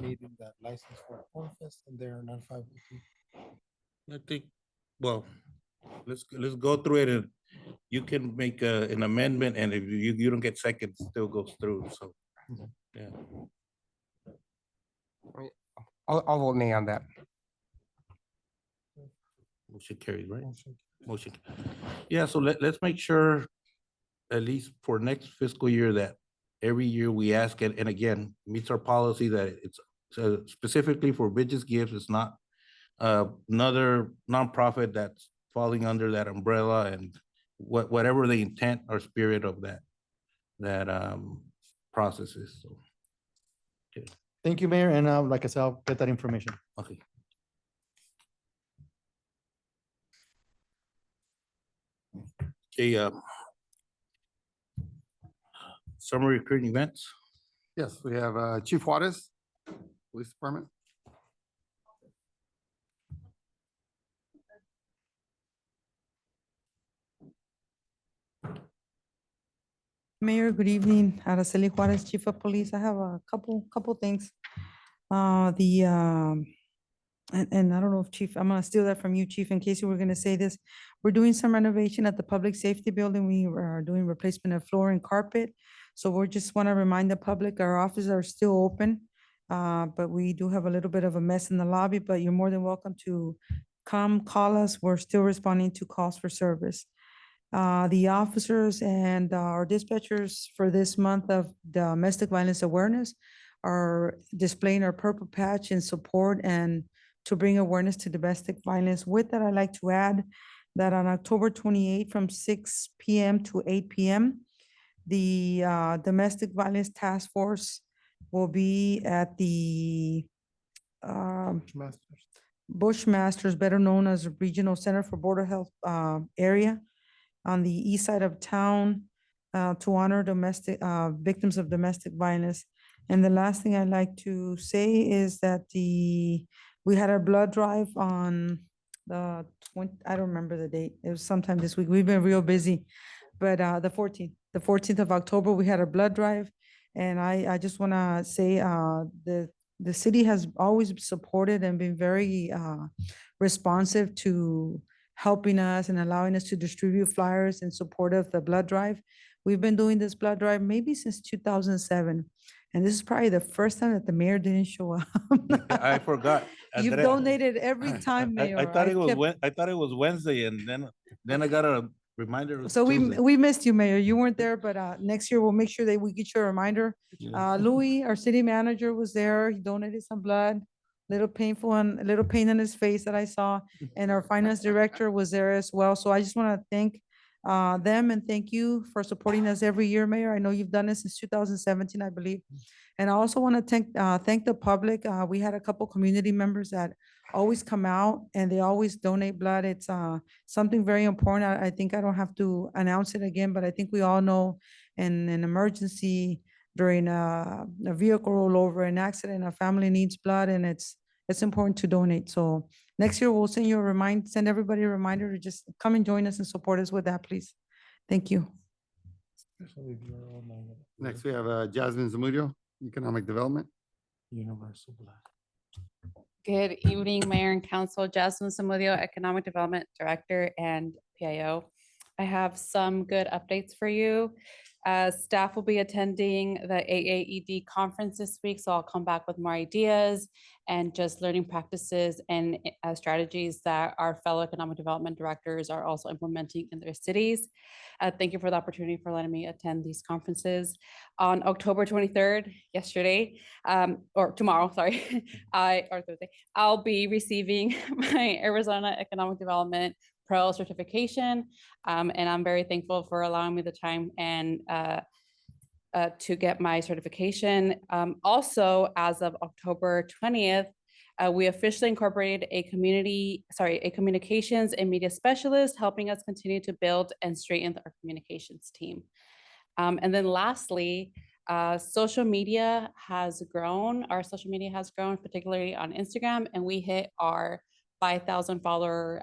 Needing that license for a Corn Fest, and they are not 503. I think, well, let's go through it, and you can make an amendment, and if you don't get seconds, it still goes through, so, yeah. I'll vote nay on that. Motion carries, right? Motion. Yeah, so let's make sure, at least for next fiscal year, that every year we ask it, and again, meets our policy that it's specifically for Bridges Gifts. It's not another nonprofit that's falling under that umbrella, and whatever the intent or spirit of that process is. So, okay. Thank you, Mayor, and like I said, I'll get that information. Okay. Okay, summer recruiting events. Yes, we have Chief Juarez, Police Department. Mayor, good evening. Araceli Juarez, Chief of Police. I have a couple things. The and I don't know if Chief, I'm gonna steal that from you, Chief, in case you were gonna say this. We're doing some renovation at the Public Safety Building. We are doing replacement of floor and carpet. So we just want to remind the public, our offices are still open. But we do have a little bit of a mess in the lobby, but you're more than welcome to come call us. We're still responding to calls for service. The officers and our dispatchers for this month of domestic violence awareness are displaying our purple patch in support and to bring awareness to domestic violence. With that, I'd like to add that on October 28th from 6 p.m. to 8 p.m., the Domestic Violence Task Force will be at the Bushmasters, better known as Regional Center for Border Health area on the east side of town to honor domestic victims of domestic violence. And the last thing I'd like to say is that we had our blood drive on the 20, I don't remember the date. It was sometime this week. We've been real busy, but the 14th of October, we had our blood drive. And I just want to say the city has always supported and been very responsive to helping us and allowing us to distribute flyers in support of the blood drive. We've been doing this blood drive maybe since 2007. And this is probably the first time that the mayor didn't show up. I forgot. You've donated every time, Mayor. I thought I've it was kept- I thought it was Wednesday, and then I got a reminder. it was So Tuesday. we missed you, Mayor. You weren't there, but next year we'll make sure that we get you a reminder. Yeah. Louis, our city manager, was there. He donated some blood. Little painful and a little pain in his face that I saw. And our finance director was there as well. So I just want to thank them and thank you for supporting us every year, Mayor. I know you've done this since 2017, I believe. And I also want to thank the public. We had a couple community members that always come out and they always donate blood. It's something very important. I think I don't have to announce it again, but I think we all know in an emergency during a vehicle rollover, an accident, a family needs blood, and it's important to donate. So next year we'll send you a send everybody a reminder to just come and join us and support us with that, please. Thank you. Next, we have Jasmine Zamudio, Economic Development. Universal blood. Good evening, Mayor and Council. Jasmine Zamudio, Economic Development Director and PIO. I have some good updates for you. Staff will be attending the AAED conference this week, so I'll come back with more ideas and just learning practices and strategies that our fellow economic development directors are also implementing in their cities. Thank you for the opportunity for letting me attend these conferences. On October 23rd, yesterday, or tomorrow, sorry, or Thursday, I'll be receiving my Arizona Economic Development Pro certification. And I'm very thankful for allowing me the time and to get my certification. Also, as of October 20th, we officially incorporated a communications and media specialist, helping us continue to build and strengthen our communications team. And then lastly, social media has grown. Our social media has grown, particularly on Instagram, and we hit our 5,000 follower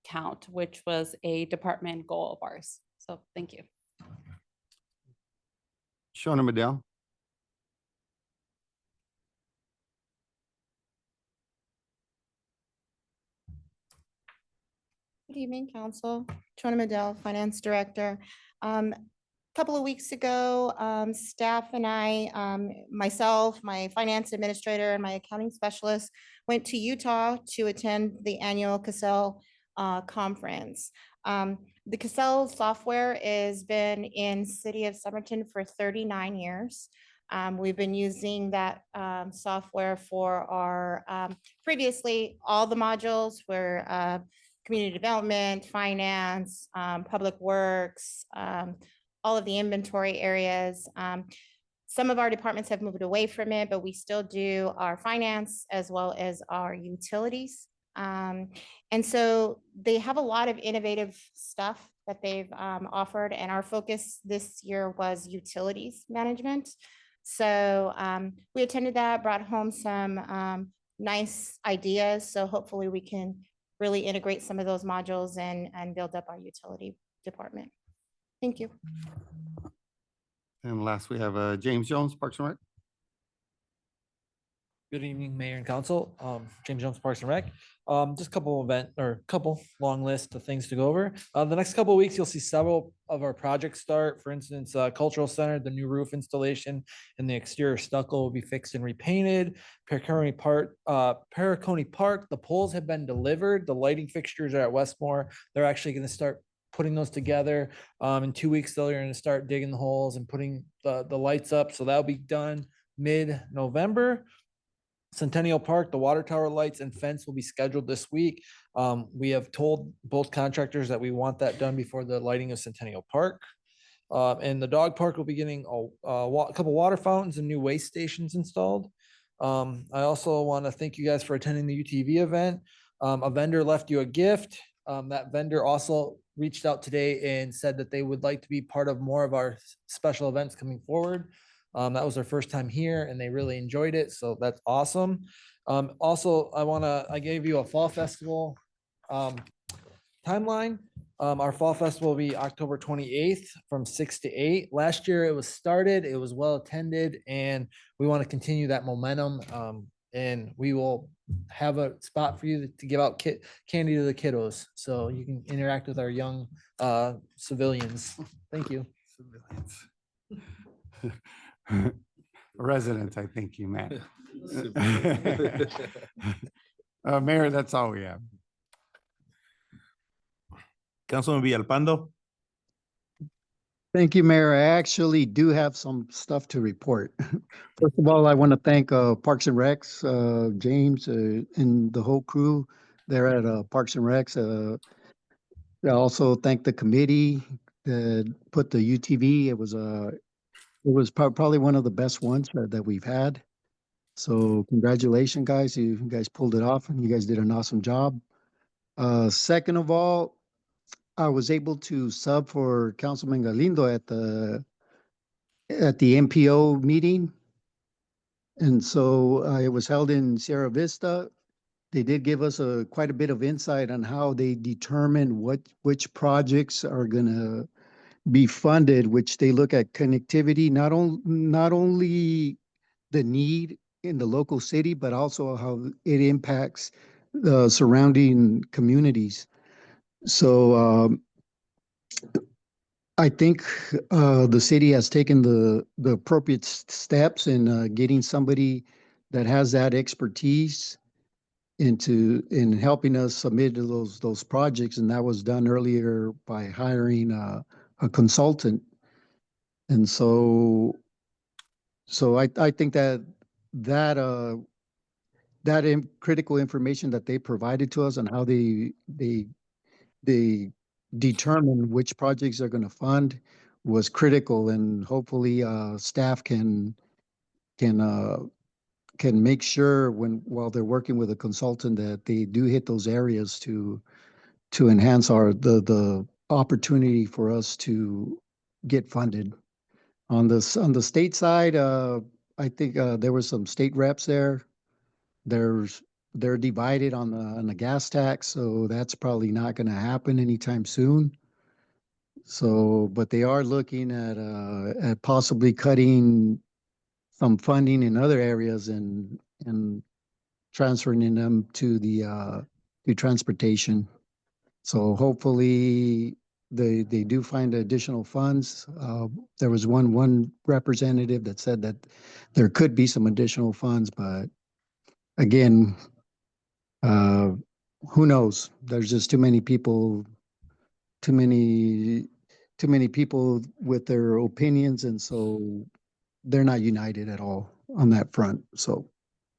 count, which was a department goal of ours. So thank you. Shona Madell. Good evening, Council. Chona Madell, Finance Director. Couple of weeks ago, staff and I, myself, my finance administrator, and my accounting specialist went to Utah to attend the annual CASEL conference. The CASEL software has been in City of Somerton for 39 years. We've been using that software for our previously all the modules were community development, finance, public works, all of the inventory areas. Some of our departments have moved away from it, but we still do our finance as well as our utilities. And so they have a lot of innovative stuff that they've offered, and our focus this year was utilities management. So we attended that, brought home some nice ideas. So hopefully we can really integrate some of those modules and build up our utility department. Thank you. And last, we have James Jones, Parks and Rec. Good evening, Mayor and Council. James Jones, Parks and Rec. Just a couple long list of things to go over. The next couple of weeks, you'll see several of our projects start. For instance, Cultural Center, the new roof installation and the exterior stucco will be fixed and repainted. Paracone Park, the poles have been delivered. The lighting fixtures are at Westmore. They're actually going to start putting those together. In 2 weeks, they're going to start digging the holes and putting the lights up. So that'll be done mid-November. Centennial Park, the water tower lights and fence will be scheduled this week. We have told both contractors that we want that done before the lighting of Centennial Park. And the dog park will be getting a couple water fountains and new waste stations installed. I also want to thank you guys for attending the UTV event. A vendor left you a gift. That vendor also reached out today and said that they would like to be part of more of our special events coming forward. That was their first time here and they really enjoyed it. So that's awesome. Also, I gave you a fall festival timeline. Our fall festival will be October 28th from 6 to 8. Last year it was started, it was well attended, and we want to continue that momentum. And we will have a spot for you to give out candy to the kiddos so you can interact with our young civilians. Thank you. Residents, I think you meant. Mayor, that's all we have. Councilman Villalpando. Thank you, Mayor. I actually do have some stuff to report. First of all, I want to thank Parks and Recs, James, and the whole crew there at Parks and Recs. I also thank the committee that put the UTV. It was probably one of the best ones that we've had. So congratulations, guys. You guys pulled it off and you guys did an awesome job. Second of all, I was able to sub for Councilman Galindo at the MPO meeting. And so it was held in Sierra Vista. They did give us quite a bit of insight on how they determine which projects are going to be funded, which they look at connectivity, not only the need in the local city, but also how it impacts the surrounding communities. So I think the city has taken the appropriate steps in getting somebody that has that expertise in helping us submit to those projects, and that was done earlier by hiring a consultant. And so I think that critical information that they provided to us on how they determine which projects are going to fund was critical, and hopefully staff can make sure while they're working with a consultant that they do hit those areas to enhance the opportunity for us to get funded. On the state side, I think there were some state reps there. They're divided on the gas tax, so that's probably not going to happen anytime soon. So, but they are looking at possibly cutting some funding in other areas and transferring them to transportation. So hopefully they do find additional funds. There was one representative that said that there could be some additional funds, but again, who knows? There's just too many people with their opinions, and so they're not united at all on that front. So,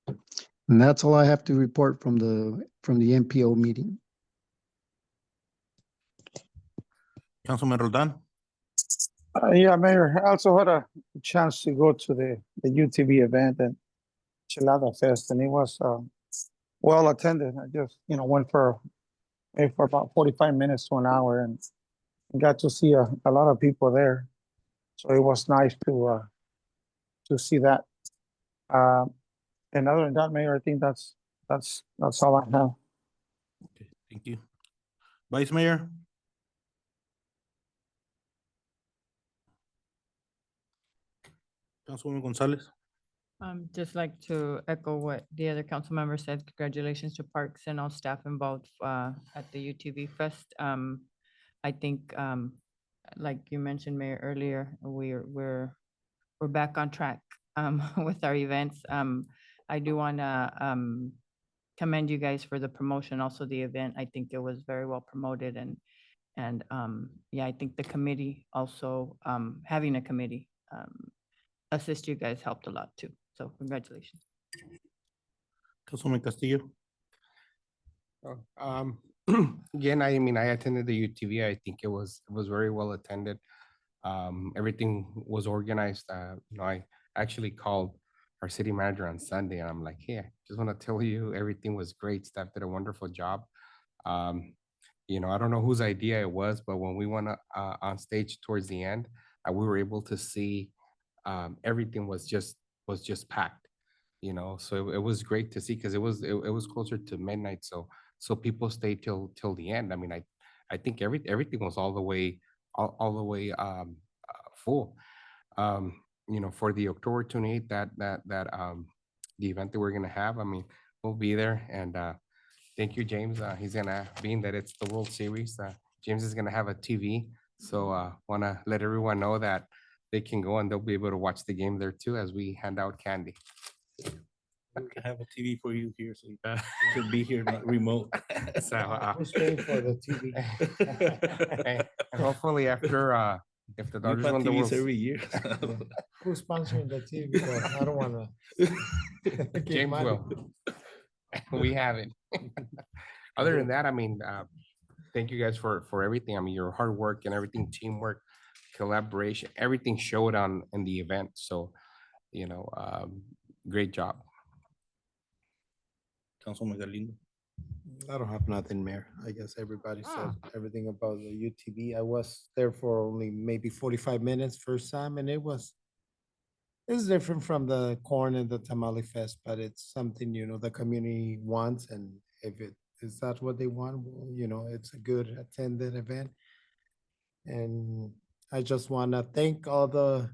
and that's all I have to report from the MPO meeting. Councilman Roldan. Yeah, Mayor, I also had a chance to go to the UTV event and Chelada Fest, and it was well attended. I just, went for about 45 minutes to an hour and got to see a lot of people there. So it was nice to see that. And other than that, Mayor, I think that's all I have. Okay, thank you. Vice Mayor. Councilwoman Gonzalez. Just like to echo what the other council member said, congratulations to Parks and all staff involved at the UTV Fest. I think, like you mentioned, Mayor, earlier, we're back on track with our events. I do want to commend you guys for the promotion, also the event. I think it was very well promoted and yeah, I think the committee also, having a committee assist you guys helped a lot too. So congratulations. Councilman Castillo. Again, I mean, I attended the UTV. I think it was very well attended. Everything was organized. You know, I actually called our city manager on Sunday and I'm like, hey, I just want to tell you everything was great. Staff did a wonderful job. You know, I don't know whose idea it was, but when we went on stage towards the end, we were able to see everything was just packed, you know. So it was great to see because it was closer to midnight, so people stayed till the end. I mean, I think everything was all the way full. You know, for the October 28th, the event that we're gonna have, I mean, we'll be there. And thank you, James. He's gonna, being that it's the World Series, James is gonna have a TV. So wanna let everyone know that they can go and they'll be able to watch the game there too as we hand out candy. I have a TV for you here, so you can be here, not remote. So, Who's paying for the TV? and hopefully after if the Dodgers win the World every year. Who's sponsoring the TV? Though? I don't want to. James will. We have it. Other than that, I mean, thank you guys for everything. I mean, your hard work and everything, teamwork, collaboration, everything showed in the event. So, you know, great job. Councilman Galindo. I don't have nothing, Mayor. I guess everybody said everything about the UTV. I was there for only maybe 45 minutes first time, and it's different from the corn and the tamale fest, but it's something, you know, the community wants, and if it is that what they want, well, you know, it's a good attended event. And I just want to thank all the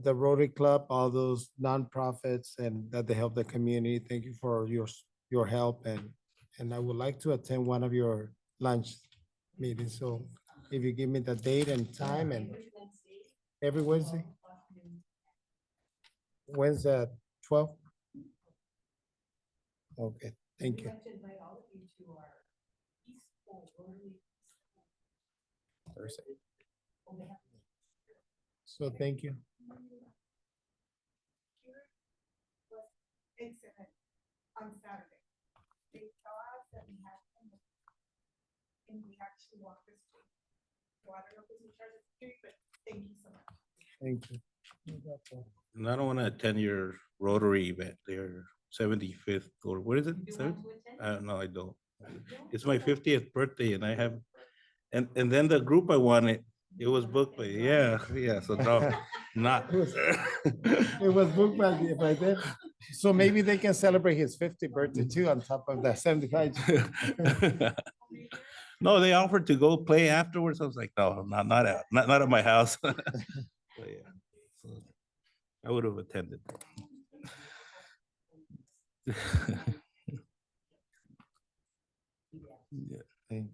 Rotary Club, all those nonprofits, and that they help the community. Thank you for your help, and I would like to attend one of your lunch meetings. So if you give me the date and time, and every Wednesday. Wednesday at 12? Okay, thank you. Thursday. So thank you. Excellent on Saturday. They saw us and we had, and we actually walked the street. So I don't know if it's in charge of the street, but thank you so much. Thank you. And I don't want to attend your Rotary event, their 75th, or what is it? No, I don't. It's my 50th birthday and I have, and then the group I wanted, it was booked by, yeah, so no, not. It was booked by them. So maybe they can celebrate his 50th birthday too on top of that 75. No, they offered to go play afterwards. I was like, no, not at my house. But yeah, so I would have attended. Yeah, thank you.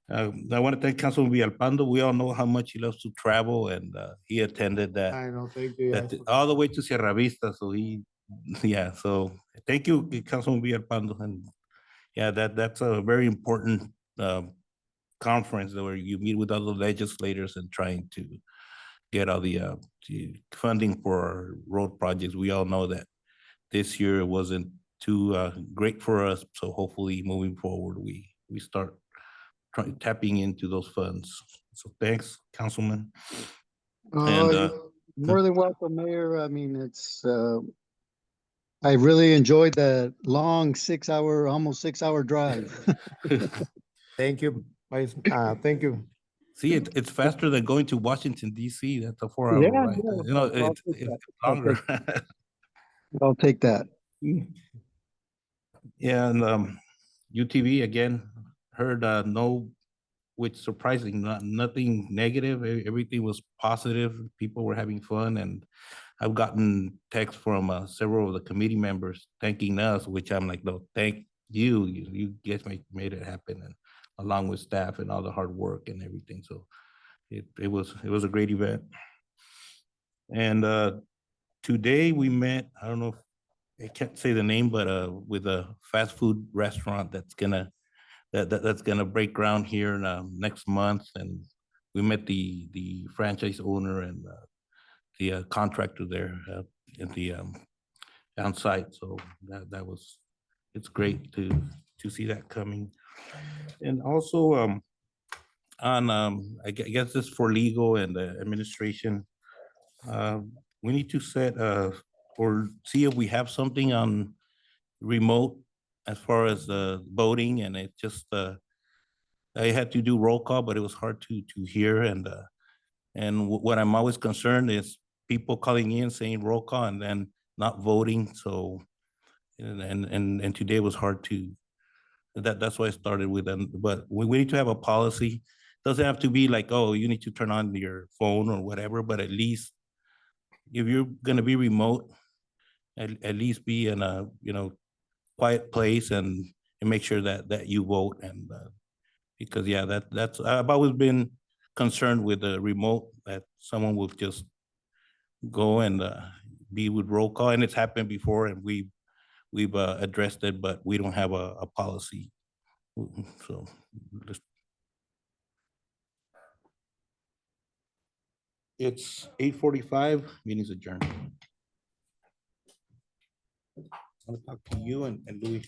I want to thank Councilman Villalpando. We all know how much he loves to travel, and he attended that. I know, thank you. All the way to Sierra Vista. So yeah. So thank you, Councilman Villalpando, and yeah, that's a very important conference where you meet with other legislators and trying to get all the funding for road projects. We all know that this year wasn't too great for us. So hopefully moving forward, we start tapping into those funds. So thanks, Councilman. And more than welcome, Mayor. I mean, it's I really enjoyed that long almost 6 hour drive. Thank you. Thank you. See, it's faster than going to Washington, D.C. That's a 4 hour ride. You know, it's longer. I'll take that. Yeah, and UTV again, heard no, which surprising, nothing negative. Everything was positive. People were having fun, and I've gotten texts from several of the committee members thanking us, which I'm like, no, thank you. You guys made it happen, and along with staff and all the hard work and everything. So it was a great event. And today we met, I don't know if I can't say the name, but with a fast food restaurant that's gonna break ground here next month. And we met the franchise owner and the contractor there at the on site. So it's great to see that coming. And also on I guess this for legal and the administration, we need to set or see if we have something on remote as far as voting, and it just I had to do roll call, but it was hard to hear. And what I'm always concerned is people calling in saying roll call and then not voting. So and today was hard to that's why I started with them. But we need to have a policy. Doesn't have to be like, oh, you need to turn on your phone or whatever, but at least if you're gonna be remote, at least be in a quiet place and make sure that you vote. And because yeah, that's I've always been concerned with the remote, that someone will just go and be with roll call, and it's happened before, and we've addressed it, but we don't have a policy. So just it's 8:45, meeting's adjourned. I'll talk to you and Louis.